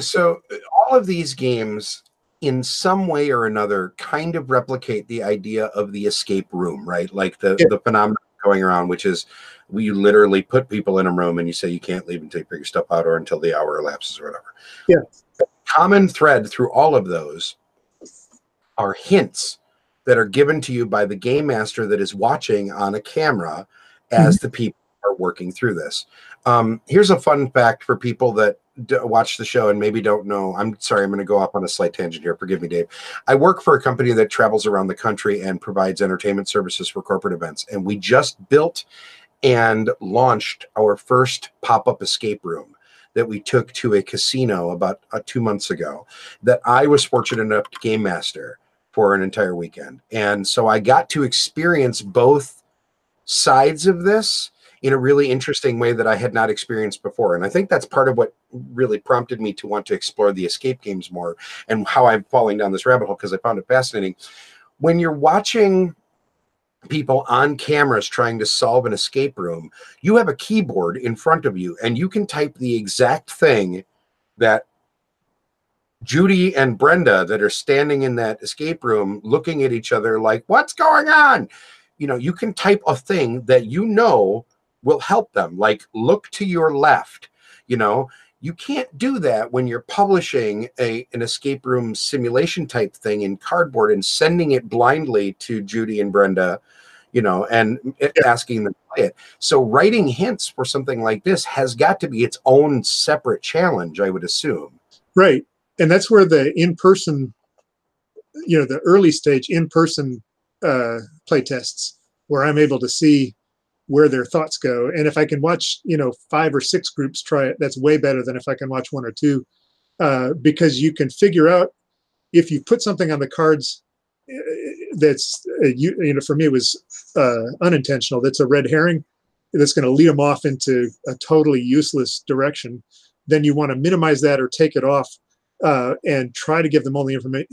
A: So all of these games, in some way or another, kind of replicate the idea of the escape room, right? Like the phenomenon going around, which is you literally put people in a room and you say you can't leave until you put your stuff out, or until the hour elapses, or whatever.
B: Yeah.
A: The common thread through all of those are hints that are given to you by the game master that is watching on a camera as the people are working through this. Here's a fun fact for people that watch the show and maybe don't know. I'm sorry, I'm going to go off on a slight tangent here. Forgive me, Dave. I work for a company that travels around the country and provides entertainment services for corporate events. And we just built and launched our first pop-up escape room that we took to a casino about 2 months ago, that I was fortunate enough to game master. for an entire weekend. And so I got to experience both sides of this in a really interesting way that I had not experienced before. And I think that's part of what really prompted me to want to explore the escape games more, and how I'm falling down this rabbit hole, because I found it fascinating. When you're watching people on cameras trying to solve an escape room, you have a keyboard in front of you, and you can type the exact thing that Judy and Brenda, that are standing in that escape room looking at each other like, what's going on? You know, you can type a thing that you know will help them, like, look to your left. You know, you can't do that when you're publishing an escape room simulation type thing in cardboard and sending it blindly to Judy and Brenda, you know, and asking them to play it. So writing hints for something like this has got to be its own separate challenge, I would assume.
B: Right. And that's where the in-person, you know, the early stage in-person play tests, where I'm able to see where their thoughts go. And if I can watch, you know, 5 or 6 groups try it, that's way better than if I can watch 1 or 2, because you can figure out if you put something on the cards that's, you know, for me it was unintentional, that's a red herring, that's going to lead them off into a totally useless direction, then you want to minimize that or take it off, and try to give them only information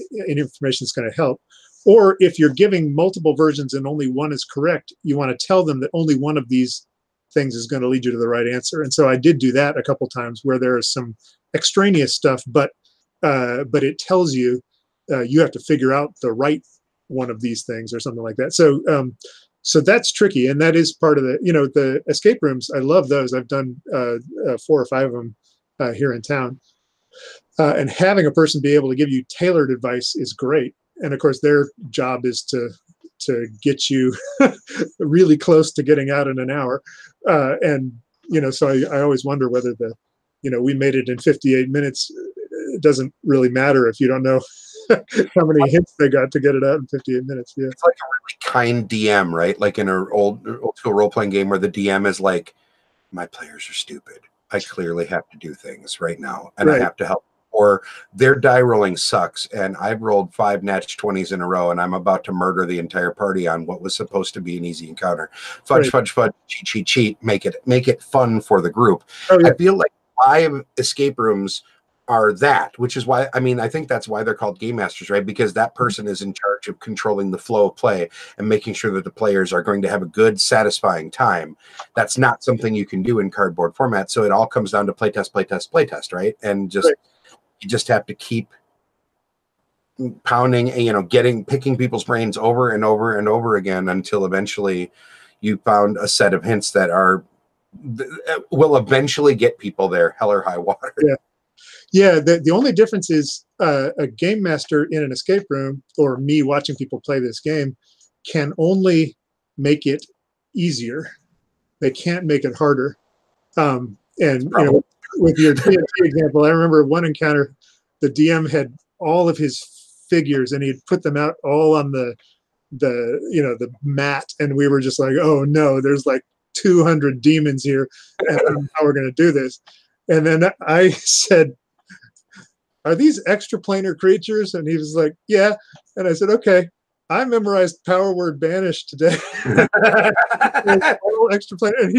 B: that's going to help. Or if you're giving multiple versions and only one is correct, you want to tell them that only one of these things is going to lead you to the right answer. And so I did do that a couple times, where there is some extraneous stuff, but it tells you you have to figure out the right one of these things or something like that. So so that's tricky, and that is part of the, you know, the escape rooms. I love those. I've done 4 or 5 of them here in town. And having a person be able to give you tailored advice is great. And of course, their job is to get you really close to getting out in an hour. And, you know, so I always wonder whether you know, we made it in 58 minutes. It doesn't really matter if you don't know how many hints they got to get it out in 58 minutes. Yeah.
A: It's like a really kind DM, right? Like in an old school role-playing game where the DM is like, my players are stupid. I clearly have to do things right now, and I have to help. Or their die rolling sucks, and I've rolled 5 nat 20s in a row, and I'm about to murder the entire party on what was supposed to be an easy encounter. Fudge, fudge, fudge, cheat, cheat, cheat. Make it fun for the group. I feel like 5 escape rooms are that, which is why, I mean, I think that's why they're called game masters, right? Because that person is in charge of controlling the flow of play and making sure that the players are going to have a good, satisfying time. That's not something you can do in cardboard format. So it all comes down to playtest, playtest, playtest, right? And just you just have to keep pounding, you know, picking people's brains over and over and over again until eventually you found a set of hints that will eventually get people there, hell or high water.
B: Yeah, the only difference is a game master in an escape room, or me watching people play this game, can only make it easier. They can't make it harder. And you know, with your TNT example, I remember one encounter, the DM had all of his figures, and he'd put them out all on the you know, the mat, and we were just like, oh no, there's like 200 demons here, and I don't know how we're going to do this. And then I said, are these extraplanar creatures? And he was like, yeah. And I said, okay, I memorized power word banish today. Extraplanar. And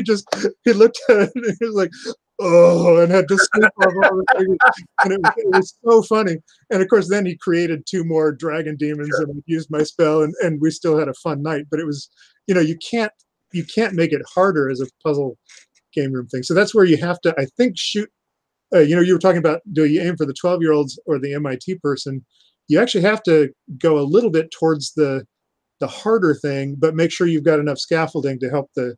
B: he looked at it and he was like, oh, and had to sleep off all the figures. And it was so funny. And of course, then he created 2 more dragon demons, and I used my spell, and we still had a fun night. But it was, you know, you can't make it harder as a puzzle game room thing. So that's where you have to, I think, shoot. You know, you were talking about, do you aim for the 12-year-olds or the MIT person? You actually have to go a little bit towards the harder thing, but make sure you've got enough scaffolding to help the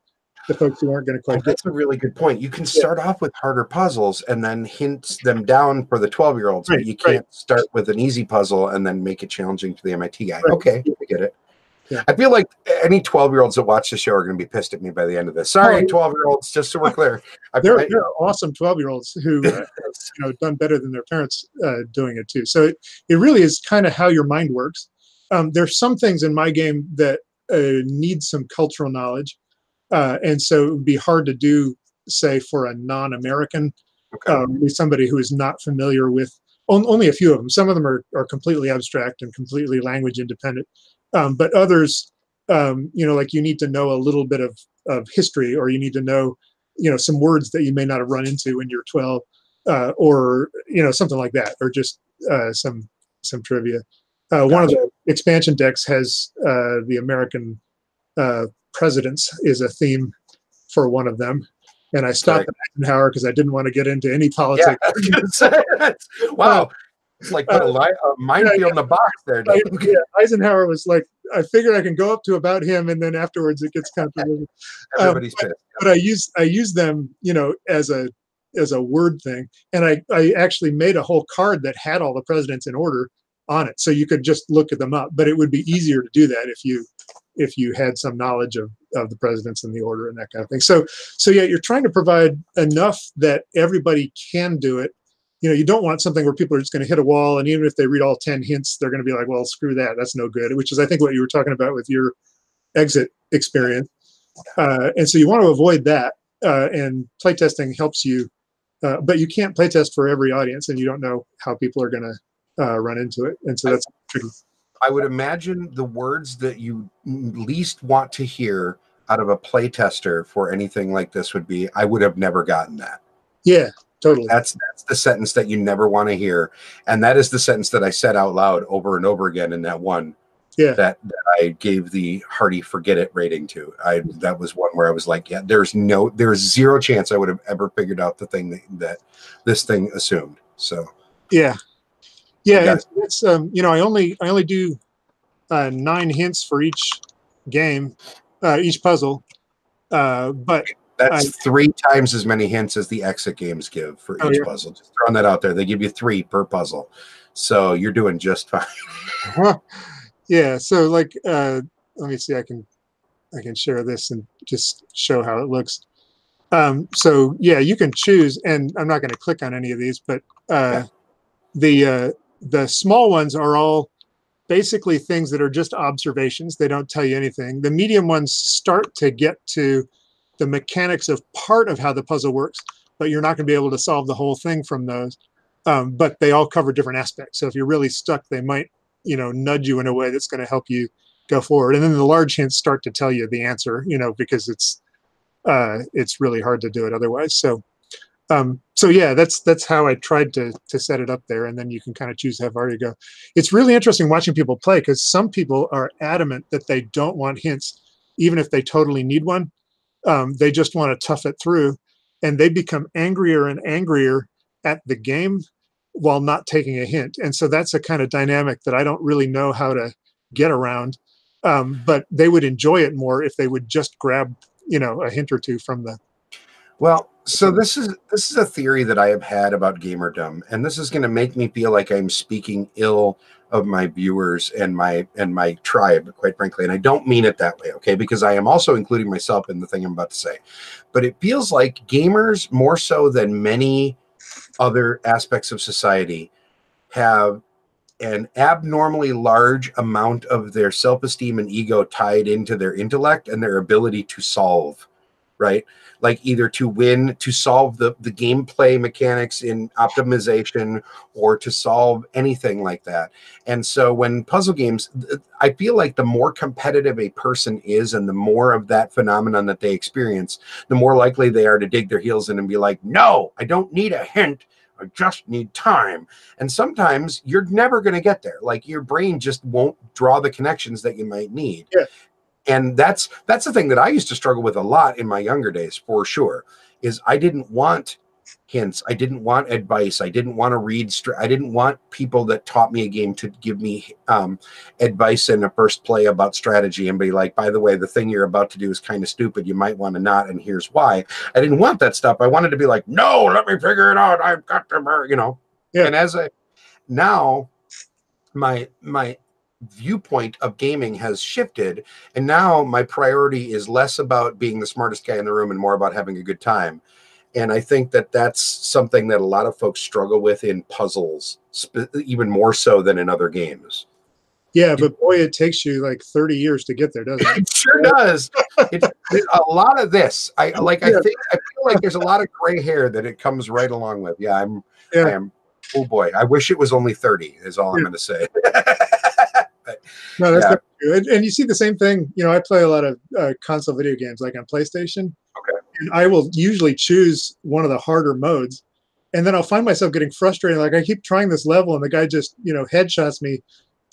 B: folks who aren't going to quite get.
A: That's a really good point. You can start off with harder puzzles and then hint them down for the 12-year-olds, but you can't start with an easy puzzle and then make it challenging to the MIT guy. Okay, I get it. Yeah. I feel like any 12-year-olds that watch the show are going to be pissed at me by the end of this. Sorry, 12-year-olds, just so we're clear.
B: They're awesome 12-year-olds who you know, done better than their parents doing it too. So it really is kind of how your mind works. There's some things in my game that need some cultural knowledge, and so it would be hard to do, say, for a non-American, somebody who is not familiar with only a few of them. Some of them are completely abstract and completely language independent, but others, like you need to know a little bit of history, or you need to know, some words that you may not have run into when you're 12, or something like that, or just some trivia. One of the expansion decks has the American presidents is a theme for one of them. And I stopped at Eisenhower because I didn't want to get into any politics.
A: Yeah, I was gonna say that. Wow. It's like put a minefield in a box there.
B: Eisenhower was like, I figure I can go up to about him, and then afterwards it gets controversial.
A: Everybody's pissed.
B: But I use them, as a word thing. And I actually made a whole card that had all the presidents in order on it, so you could just look at them up. But it would be easier to do that if you had some knowledge of the presidents and the order and that kind of thing. So yeah, you're trying to provide enough that everybody can do it. You don't want something where people are just going to hit a wall, and even if they read all 10 hints, they're going to be like, well, screw that, that's no good, which is, I think, what you were talking about with your exit experience. And so you want to avoid that, and playtesting helps you, but you can't playtest for every audience, and you don't know how people are going to run into it. And so that's tricky.
A: I would imagine the words that you least want to hear out of a playtester for anything like this would be, I would have never gotten that.
B: Yeah, totally.
A: That's the sentence that you never want to hear. And that is the sentence that I said out loud over and over again in that one that I gave the hearty forget it rating to. That was one where I was like, yeah, there's zero chance I would have ever figured out the thing that this thing assumed. So
B: yeah. It's I only do 9 hints for each game, each puzzle, but
A: that's 3 times as many hints as the exit games give for each puzzle. Just throwing that out there. They give you 3 per puzzle, so you're doing just fine.
B: Yeah. So let me see. I can share this and just show how it looks. So yeah, you can choose, and I'm not going to click on any of these, but the small ones are all basically things that are just observations. They don't tell you anything. The medium ones start to get to the mechanics of part of how the puzzle works, but you're not going to be able to solve the whole thing from those. But they all cover different aspects. So if you're really stuck, they might, nudge you in a way that's going to help you go forward. And then the large hints start to tell you the answer, because it's really hard to do it otherwise. So yeah, that's how I tried to set it up there, and then you can kind of choose how far you go. It's really interesting watching people play, because some people are adamant that they don't want hints, even if they totally need one. They just want to tough it through, and they become angrier and angrier at the game while not taking a hint. And so that's a kind of dynamic that I don't really know how to get around. But they would enjoy it more if they would just grab, a hint or two from the.
A: Well, so this is a theory that I have had about gamerdom, and this is going to make me feel like I'm speaking ill of my viewers and my tribe, quite frankly. And I don't mean it that way, okay? Because I am also including myself in the thing I'm about to say. But it feels like gamers, more so than many other aspects of society, have an abnormally large amount of their self-esteem and ego tied into their intellect and their ability to solve, right? Like either to win, to solve the gameplay mechanics in optimization, or to solve anything like that. And so when puzzle games, I feel like the more competitive a person is and the more of that phenomenon that they experience, the more likely they are to dig their heels in and be like, no, I don't need a hint. I just need time. And sometimes you're never going to get there. Like your brain just won't draw the connections that you might need.
B: Yeah.
A: And that's the thing that I used to struggle with a lot in my younger days, for sure, is I didn't want hints. I didn't want advice. I didn't want to read. I didn't want people that taught me a game to give me advice in a first play about strategy and be like, by the way, the thing you're about to do is kind of stupid. You might want to not, and here's why. I didn't want that stuff. I wanted to be like, no, let me figure it out. I've got to, Yeah. And now my viewpoint of gaming has shifted, and now my priority is less about being the smartest guy in the room and more about having a good time. And I think that that's something that a lot of folks struggle with in puzzles, even more so than in other games.
B: Yeah, but boy, it takes you like 30 years to get there, doesn't it?
A: It sure does. A lot of this, I feel like there's a lot of gray hair that it comes right along with. Yeah, I am Oh boy, I wish it was only 30 is all I'm going to say. But,
B: No, that's not good. And you see the same thing. You know, I play a lot of console video games, like on PlayStation.
A: Okay.
B: And I will usually choose one of the harder modes, and then I'll find myself getting frustrated. Like I keep trying this level, and the guy just, you know, headshots me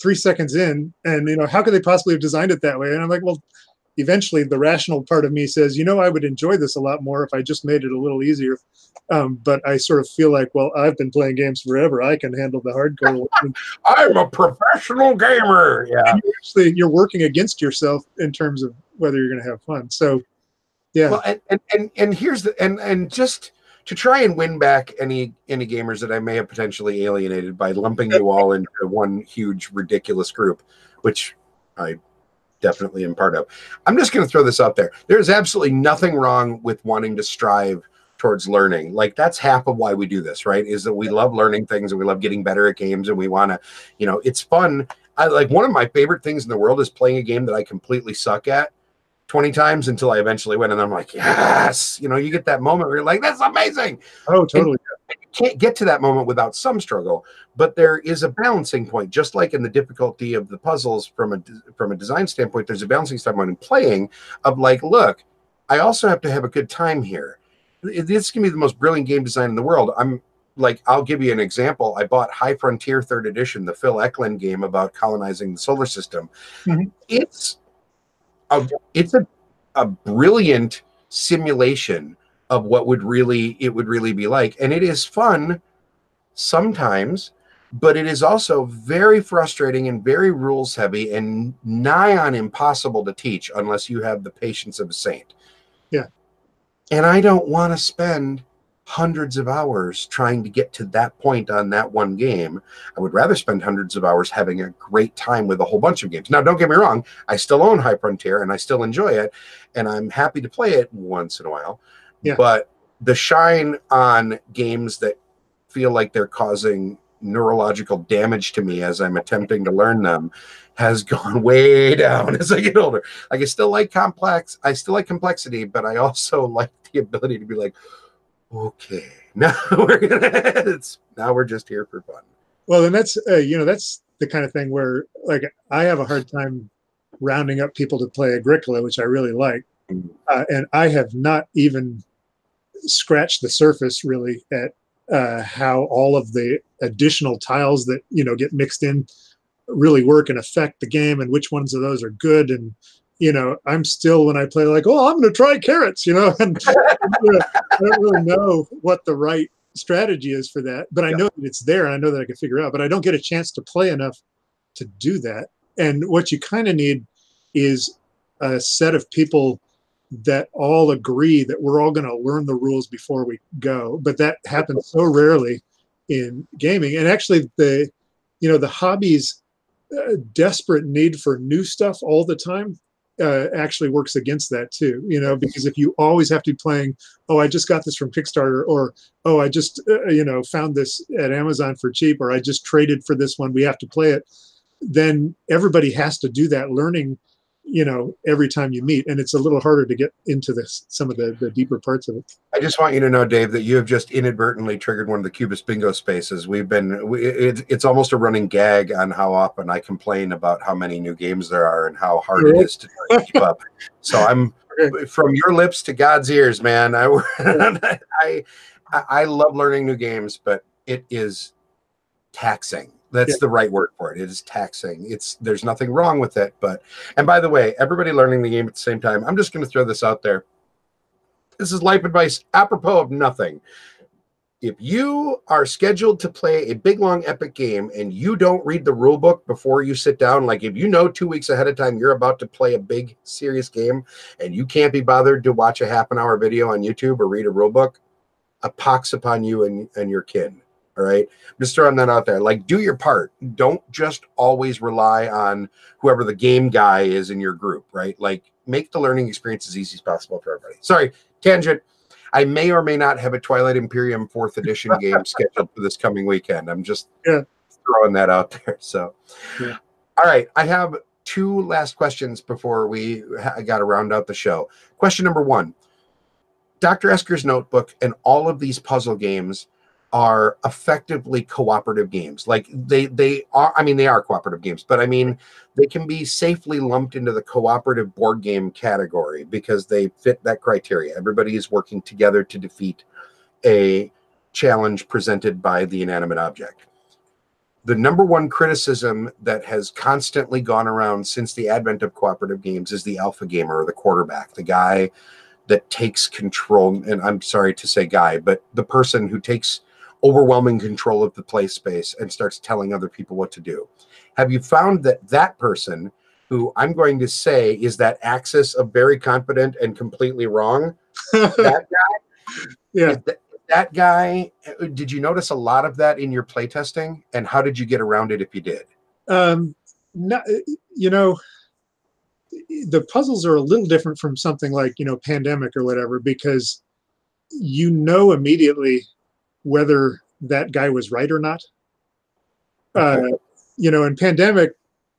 B: 3 seconds in, and you know, how could they possibly have designed it that way? And I'm like, well, eventually the rational part of me says, you know, I would enjoy this a lot more if I just made it a little easier. But I sort of feel like, well, I've been playing games forever. I can handle the hardcore.
A: I'm a professional gamer. Yeah.
B: You're working against yourself in terms of whether you're going to have fun. So, yeah.
A: Well, and here's the and just to try and win back any gamers that I may have potentially alienated by lumping you all into one huge ridiculous group, which I definitely am part of. I'm just going to throw this out there. There's absolutely nothing wrong with wanting to strive towards learning. Like that's half of why we do this, right? Is that we love learning things and we love getting better at games and we want to, you know, it's fun. I like one of my favorite things in the world is playing a game that I completely suck at 20 times until I eventually win. And I'm like, yes, you know, you get that moment where you're like, that's amazing.
B: Oh, totally.
A: And you can't get to that moment without some struggle, but there is a balancing point, just like in the difficulty of the puzzles from a design standpoint, there's a balancing standpoint in playing of like, look, I also have to have a good time here. This can be the most brilliant game design in the world. I'm like, I'll give you an example. I bought High Frontier 3rd Edition, the Phil Eklund game about colonizing the solar system.
B: Mm-hmm.
A: It's a brilliant simulation of what it would really be like. And it is fun sometimes, but it is also very frustrating and very rules heavy and nigh on impossible to teach unless you have the patience of a saint.
B: Yeah.
A: And I don't want to spend hundreds of hours trying to get to that point on that one game. I would rather spend hundreds of hours having a great time with a whole bunch of games. Now, don't get me wrong. I still own High Frontier and I still enjoy it. And I'm happy to play it once in a while. Yeah. But the shine on games that feel like they're causing neurological damage to me as I'm attempting to learn them has gone way down as I get older. Like I still like complexity, but I also like the ability to be like, okay, now we're just here for fun.
B: Well, and that's that's the kind of thing where like I have a hard time rounding up people to play Agricola, which I really like, and I have not even scratched the surface really at how all of the additional tiles that get mixed in really work and affect the game, and which ones of those are good. And I'm still, when I play, like, oh, I'm going to try carrots, and I don't really know what the right strategy is for that, but I know that it's there and I know that I can figure it out, but I don't get a chance to play enough to do that. And what you kind of need is a set of people that all agree that we're all going to learn the rules before we go. But that happens so rarely in gaming. And actually the hobby's desperate need for new stuff all the time actually works against that too, because if you always have to be playing, oh, I just got this from Kickstarter, or, oh, I just, found this at Amazon for cheap, or I just traded for this one, we have to play it, then everybody has to do that learning, every time you meet. And it's a little harder to get into some of the deeper parts of it.
A: I just want you to know, Dave, that you have just inadvertently triggered one of the Cubist bingo spaces. It's almost a running gag on how often I complain about how many new games there are and how hard it is to keep up. So I'm from your lips to God's ears, man. I love learning new games, but it is taxing. That's the right word for it. It is taxing. There's nothing wrong with it. And by the way, everybody learning the game at the same time, I'm just going to throw this out there. This is life advice apropos of nothing. If you are scheduled to play a big, long, epic game and you don't read the rule book before you sit down, like if 2 weeks ahead of time you're about to play a big, serious game and you can't be bothered to watch a half-an-hour video on YouTube or read a rule book, a pox upon you and your kin. All right. I'm just throwing that out there. Like, do your part. Don't just always rely on whoever the game guy is in your group, right? Like, make the learning experience as easy as possible for everybody. Sorry, tangent. I may or may not have a Twilight Imperium 4th edition game scheduled for this coming weekend. I'm just throwing that out there. So, all right. I have 2 last questions before we got to round out the show. Question number 1. Dr. Esker's notebook and all of these puzzle games are effectively cooperative games. Like they are, I mean, they are cooperative games, but I mean, they can be safely lumped into the cooperative board game category because they fit that criteria. Everybody is working together to defeat a challenge presented by the inanimate object. The number one criticism that has constantly gone around since the advent of cooperative games is the alpha gamer, or the quarterback, the guy that takes control. And I'm sorry to say guy, but the person who takes overwhelming control of the play space and starts telling other people what to do. Have you found that that person, who I'm going to say is that axis of very confident and completely wrong, that guy,
B: Yeah.
A: that guy, did you notice a lot of that in your playtesting? And how did you get around it if you did?
B: No, you know, the puzzles are a little different from something like, Pandemic or whatever, because you know immediately whether that guy was right or not.
A: Okay.
B: In Pandemic,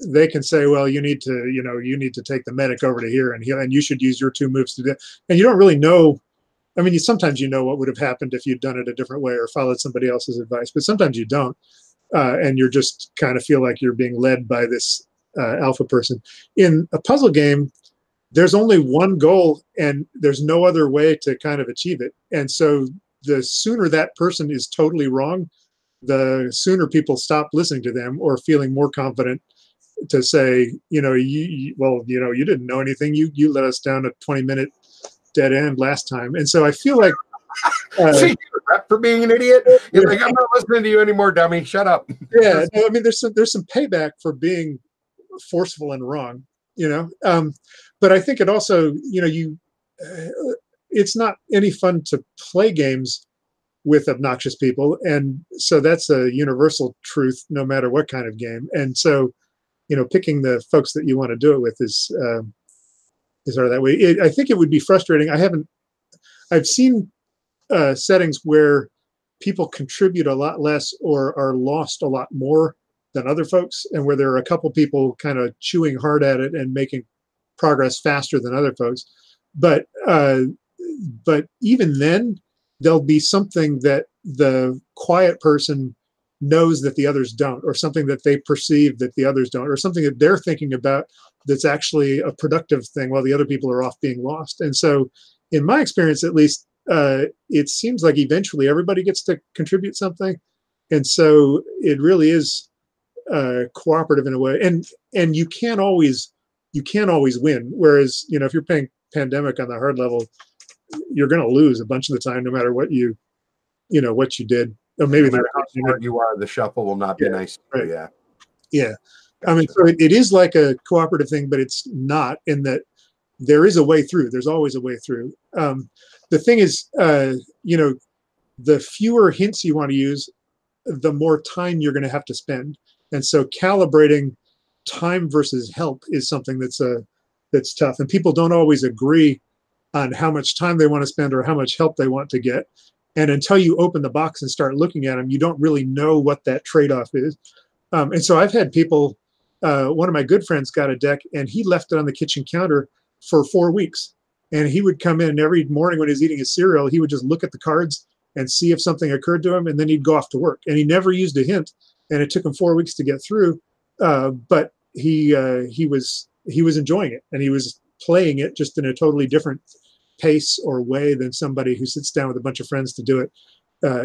B: they can say, well, you need to take the medic over to here and heal, and you should use your 2 moves to do. And you don't really know. I mean, sometimes you know what would have happened if you'd done it a different way or followed somebody else's advice, but sometimes you don't. And you're just kind of feel like you're being led by this alpha person. In a puzzle game, there's only one goal and there's no other way to kind of achieve it. And so the sooner that person is totally wrong, the sooner people stop listening to them or feeling more confident to say, you didn't know anything. You let us down a 20-minute dead end last time. And so I feel like
A: so you're rep for being an idiot. You're like, I'm not listening to you anymore, dummy. Shut up.
B: Yeah, no, I mean, there's some payback for being forceful and wrong, but I think it also, it's not any fun to play games with obnoxious people, and so that's a universal truth, no matter what kind of game. And so, picking the folks that you want to do it with is sort of that way. I think it would be frustrating. I've seen settings where people contribute a lot less or are lost a lot more than other folks, and where there are a couple people kind of chewing hard at it and making progress faster than other folks. But even then, there'll be something that the quiet person knows that the others don't, or something that they perceive that the others don't, or something that they're thinking about that's actually a productive thing while the other people are off being lost. And so, in my experience, at least, it seems like eventually everybody gets to contribute something. And so it really is cooperative in a way. And you can't always win. Whereas, if you're playing Pandemic on the hard level, you're going to lose a bunch of the time, no matter what you did. Or maybe
A: no how smart you are, the shuffle will not be nice.
B: Right.
A: Yeah.
B: Yeah. Gotcha. I mean, so it is like a cooperative thing, but it's not, in that there is a way through. There's always a way through. The thing is, the fewer hints you want to use, the more time you're going to have to spend. And so calibrating time versus help is something that's tough. And people don't always agree on how much time they want to spend or how much help they want to get. And until you open the box and start looking at them, you don't really know what that trade-off is. And so I've had people, one of my good friends got a deck and he left it on the kitchen counter for 4 weeks. And he would come in every morning when he was eating his cereal, he would just look at the cards and see if something occurred to him, and then he'd go off to work. And he never used a hint, and it took him 4 weeks to get through. But he was enjoying it, and he was playing it just in a totally different pace or way than somebody who sits down with a bunch of friends to do it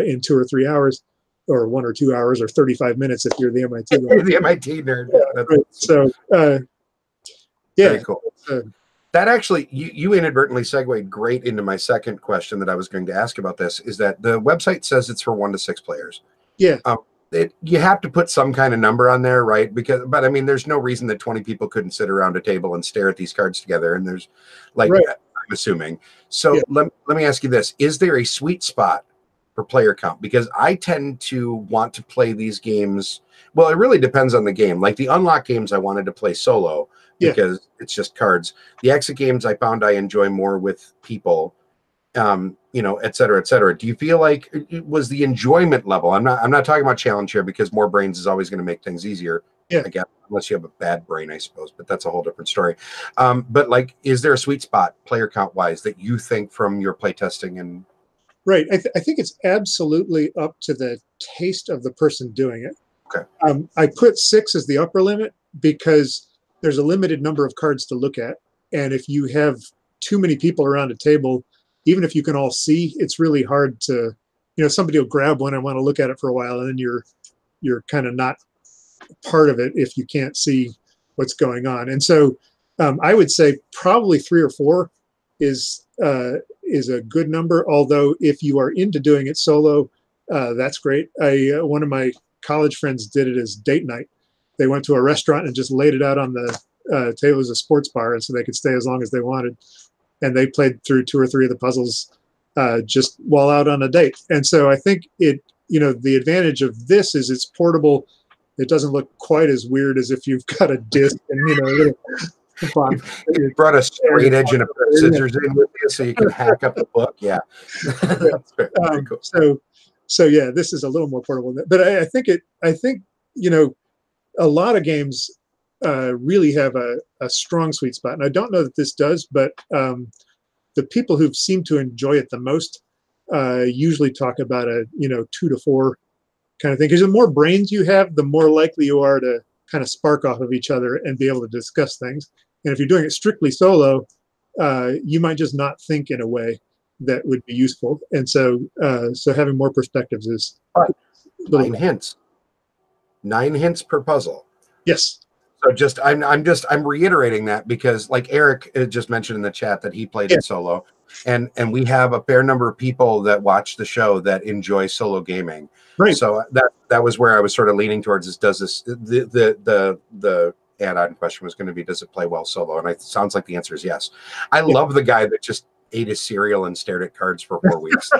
B: in 2 or 3 hours, or 1 or 2 hours, or 35 minutes if you're the MIT guy.
A: The MIT nerd.
B: Yeah, right. So, yeah.
A: Very cool. That actually, you inadvertently segued great into my second question that I was going to ask about this, is that the website says it's for 1 to 6 players.
B: Yeah.
A: You have to put some kind of number on there, right? But I mean, there's no reason that 20 people couldn't sit around a table and stare at these cards together. And there's right. I'm assuming. So let me ask you this. Is there a sweet spot for player count? Because I tend to want to play these games. Well, it really depends on the game. Like the unlock games, I wanted to play solo because it's just cards. The exit games, I found I enjoy more with people, et cetera, et cetera. Do you feel like it was the enjoyment level? I'm not talking about challenge here, because more brains is always going to make things easier. Yeah. I guess, unless you have a bad brain, I suppose, but that's a whole different story. But like, is there a sweet spot player count wise that you think from your playtesting and
B: Right. I think it's absolutely up to the taste of the person doing it.
A: Okay.
B: I put 6 as the upper limit because there's a limited number of cards to look at. And if you have too many people around a table, even if you can all see, it's really hard to, somebody will grab one and want to look at it for a while, and then you're kind of not part of it if you can't see what's going on. And so I would say probably 3 or 4 is a good number. Although if you are into doing it solo, that's great. One of my college friends did it as date night. They went to a restaurant and just laid it out on the table as a sports bar, and so they could stay as long as they wanted. And they played through 2 or 3 of the puzzles just while out on a date. And so I think the advantage of this is it's portable. It doesn't look quite as weird as if you've got a disc and a little.
A: You brought a straight edge and a pair of scissors in with you so you can hack up the book. Yeah. That's very cool.
B: So yeah, this is a little more portable. But I think a lot of games really have a strong sweet spot. And I don't know that this does, but the people who seem to enjoy it the most usually talk about a 2 to 4 kind of thing. Because the more brains you have, the more likely you are to kind of spark off of each other and be able to discuss things. And if you're doing it strictly solo, you might just not think in a way that would be useful. And so having more perspectives is
A: 9 hints. 9 hints per puzzle.
B: Yes.
A: So I'm reiterating that because, like Eric just mentioned in the chat, that he played it solo, and we have a fair number of people that watch the show that enjoy solo gaming.
B: Right.
A: So that was where I was sort of leaning towards. Is does this the add-on question was going to be, does it play well solo? And it sounds like the answer is yes. I love the guy that just ate his cereal and stared at cards for 4 weeks.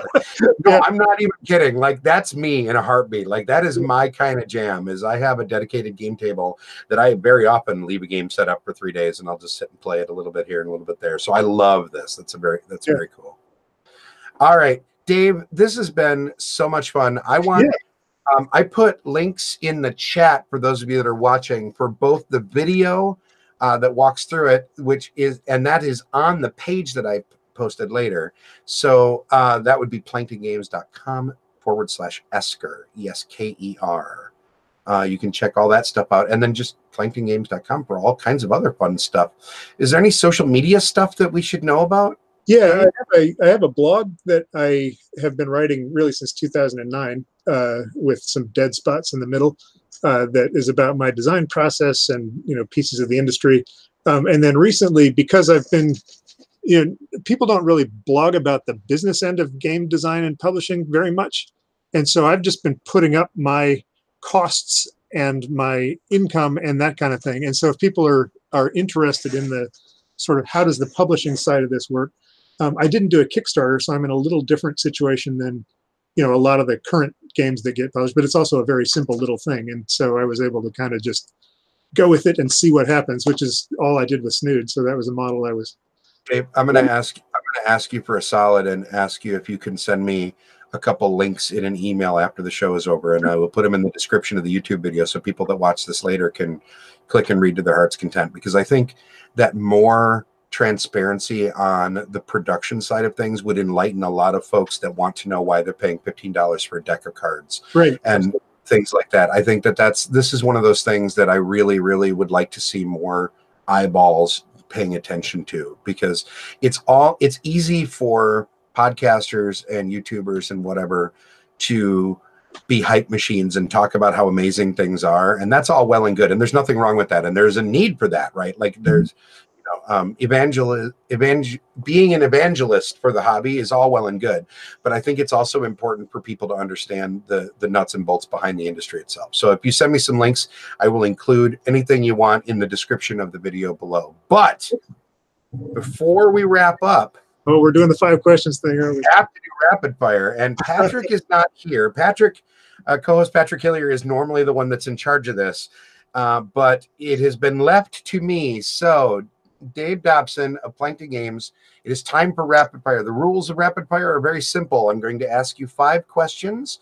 A: No, I'm not even kidding. Like, that's me in a heartbeat. Like, that is my kind of jam. Is I have a dedicated game table that I very often leave a game set up for 3 days, and I'll just sit and play it a little bit here and a little bit there. So I love this. That's very cool. All right, Dave, this has been so much fun. I put links in the chat for those of you that are watching for both the video that walks through it, that is on the page that I posted later. So that would be planktongames.com/Esker, ESKER. You can check all that stuff out, and then just planktongames.com for all kinds of other fun stuff. Is there any social media stuff that we should know about?
B: Yeah, I have a blog that I have been writing really since 2009 with some dead spots in the middle that is about my design process and pieces of the industry. And then recently, because I've been people don't really blog about the business end of game design and publishing very much. And so I've just been putting up my costs and my income and that kind of thing. And so if people are interested in the sort of how does the publishing side of this work, I didn't do a Kickstarter, so I'm in a little different situation than a lot of the current games that get published, but it's also a very simple little thing. And so I was able to kind of just go with it and see what happens, which is all I did with Snood. So that was a model I was.
A: Dave, I'm going to ask you for a solid and ask you if you can send me a couple links in an email after the show is over, and I will put them in the description of the YouTube video so people that watch this later can click and read to their heart's content, because I think that more transparency on the production side of things would enlighten a lot of folks that want to know why they're paying $15 for a deck of cards,
B: right,
A: and things like that. I think this is one of those things that I really, really would like to see more eyeballs paying attention to, because it's easy for podcasters and YouTubers and whatever to be hype machines and talk about how amazing things are, and that's all well and good, and there's nothing wrong with that, and there's a need for that, right? Like there's being an evangelist for the hobby is all well and good, but I think it's also important for people to understand the nuts and bolts behind the industry itself. So if you send me some links, I will include anything you want in the description of the video below. But before we wrap up,
B: we're doing the 5 questions thing, aren't we?
A: We have to do rapid fire, and Patrick is not here. Patrick, co-host Patrick Hillier, is normally the one that's in charge of this, but it has been left to me. So Dave Dobson of Plankton Games, it is time for rapid fire. The rules of rapid fire are very simple. I'm going to ask you 5 questions.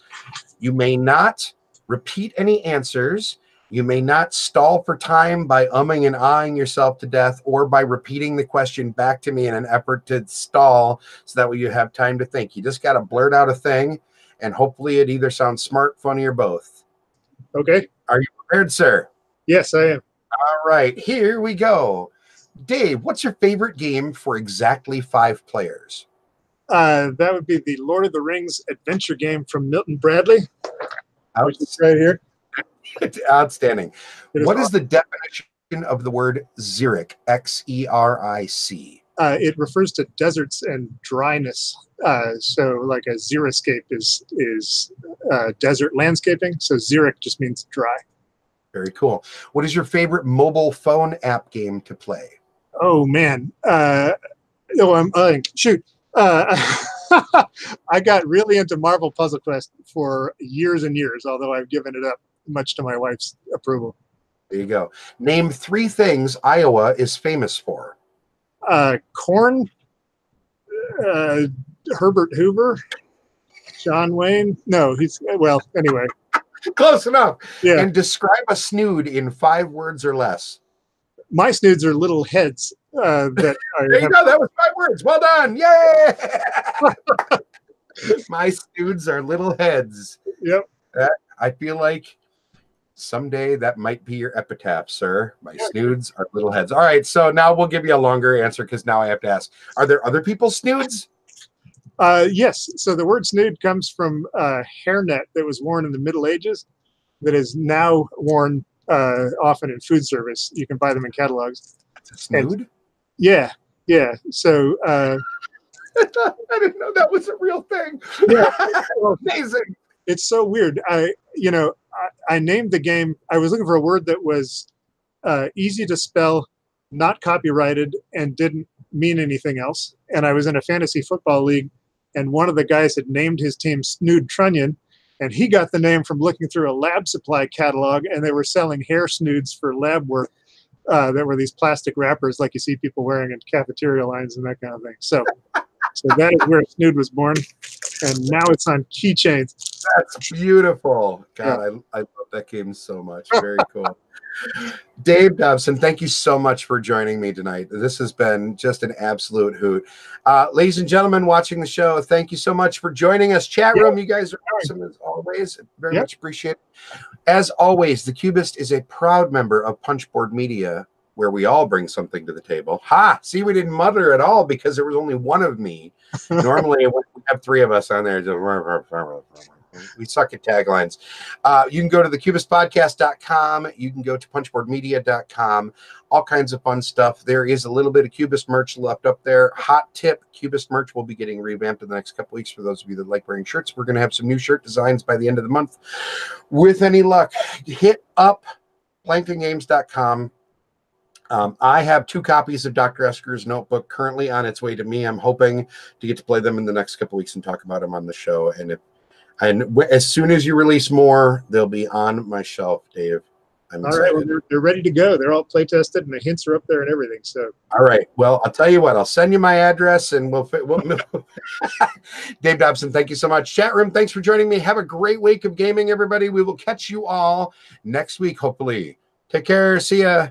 A: You may not repeat any answers. You may not stall for time by umming and ahhing yourself to death or by repeating the question back to me in an effort to stall so that way you have time to think. You just got to blurt out a thing, and hopefully it either sounds smart, funny, or both.
B: Okay.
A: Are you prepared, sir?
B: Yes, I am.
A: All right, here we go. Dave, what's your favorite game for exactly 5 players?
B: That would be the Lord of the Rings adventure game from Milton Bradley, which is right here.
A: Outstanding. What is
B: awesome.
A: the definition of the word xeric? Xeric.
B: It refers to deserts and dryness. So like a xeriscape is desert landscaping. So xeric just means dry.
A: Very cool. What is your favorite mobile phone app game to play?
B: Oh man. Shoot. I got really into Marvel Puzzle Quest for years and years, although I've given it up, much to my wife's approval.
A: There you go. Name 3 things Iowa is famous for.
B: Corn, Herbert Hoover, John Wayne. No, anyway.
A: Close enough.
B: Yeah.
A: And describe a snood in 5 words or less.
B: My snoods are little heads. There
A: you go. That was 5 words. Well done. Yay! My snoods are little heads.
B: Yep.
A: I feel like someday that might be your epitaph, sir. My snoods are little heads. All right, so now we'll give you a longer answer because now I have to ask, are there other people's snoods?
B: Yes. So the word snood comes from a hairnet that was worn in the Middle Ages that is now worn often in food service. You can buy them in catalogs.
A: Snood?
B: Yeah. So
A: I didn't know that was a real thing.
B: Yeah.
A: Amazing.
B: It's so weird. I named the game. I was looking for a word that was easy to spell, not copyrighted, and didn't mean anything else. And I was in a fantasy football league, and one of the guys had named his team Snood Trunnion, and he got the name from looking through a lab supply catalog, and they were selling hair snoods for lab work. That were these plastic wrappers like you see people wearing in cafeteria lines and that kind of thing. So that is where Snood was born, and now it's on keychains.
A: That's beautiful. God, yeah. I love that game so much. Very cool. Dave Dobson, thank you so much for joining me tonight. This has been just an absolute hoot. Ladies and gentlemen watching the show, thank you so much for joining us. Chat room, you guys are awesome as always. Very much appreciate it. As always, the Cubist is a proud member of Punchboard Media, where we all bring something to the table. Ha! See, we didn't mutter at all because there was only one of me. Normally, we have 3 of us on there. We suck at taglines. You can go to thecubistpodcast.com. You can go to punchboardmedia.com. All kinds of fun stuff. There is a little bit of Cubist merch left up there. Hot tip, Cubist merch will be getting revamped in the next couple weeks for those of you that like wearing shirts. We're going to have some new shirt designs by the end of the month. With any luck, hit up planktongames.com. I have 2 copies of Dr. Esker's notebook currently on its way to me. I'm hoping to get to play them in the next couple weeks and talk about them on the show. And as soon as you release more, they'll be on my shelf, Dave. I'm excited.
B: All right, well, they're ready to go. They're all play tested, and the hints are up there and everything. So,
A: all right. Well, I'll tell you what. I'll send you my address, and we'll Dave Dobson, thank you so much. Chat room, thanks for joining me. Have a great week of gaming, everybody. We will catch you all next week, hopefully. Take care. See ya.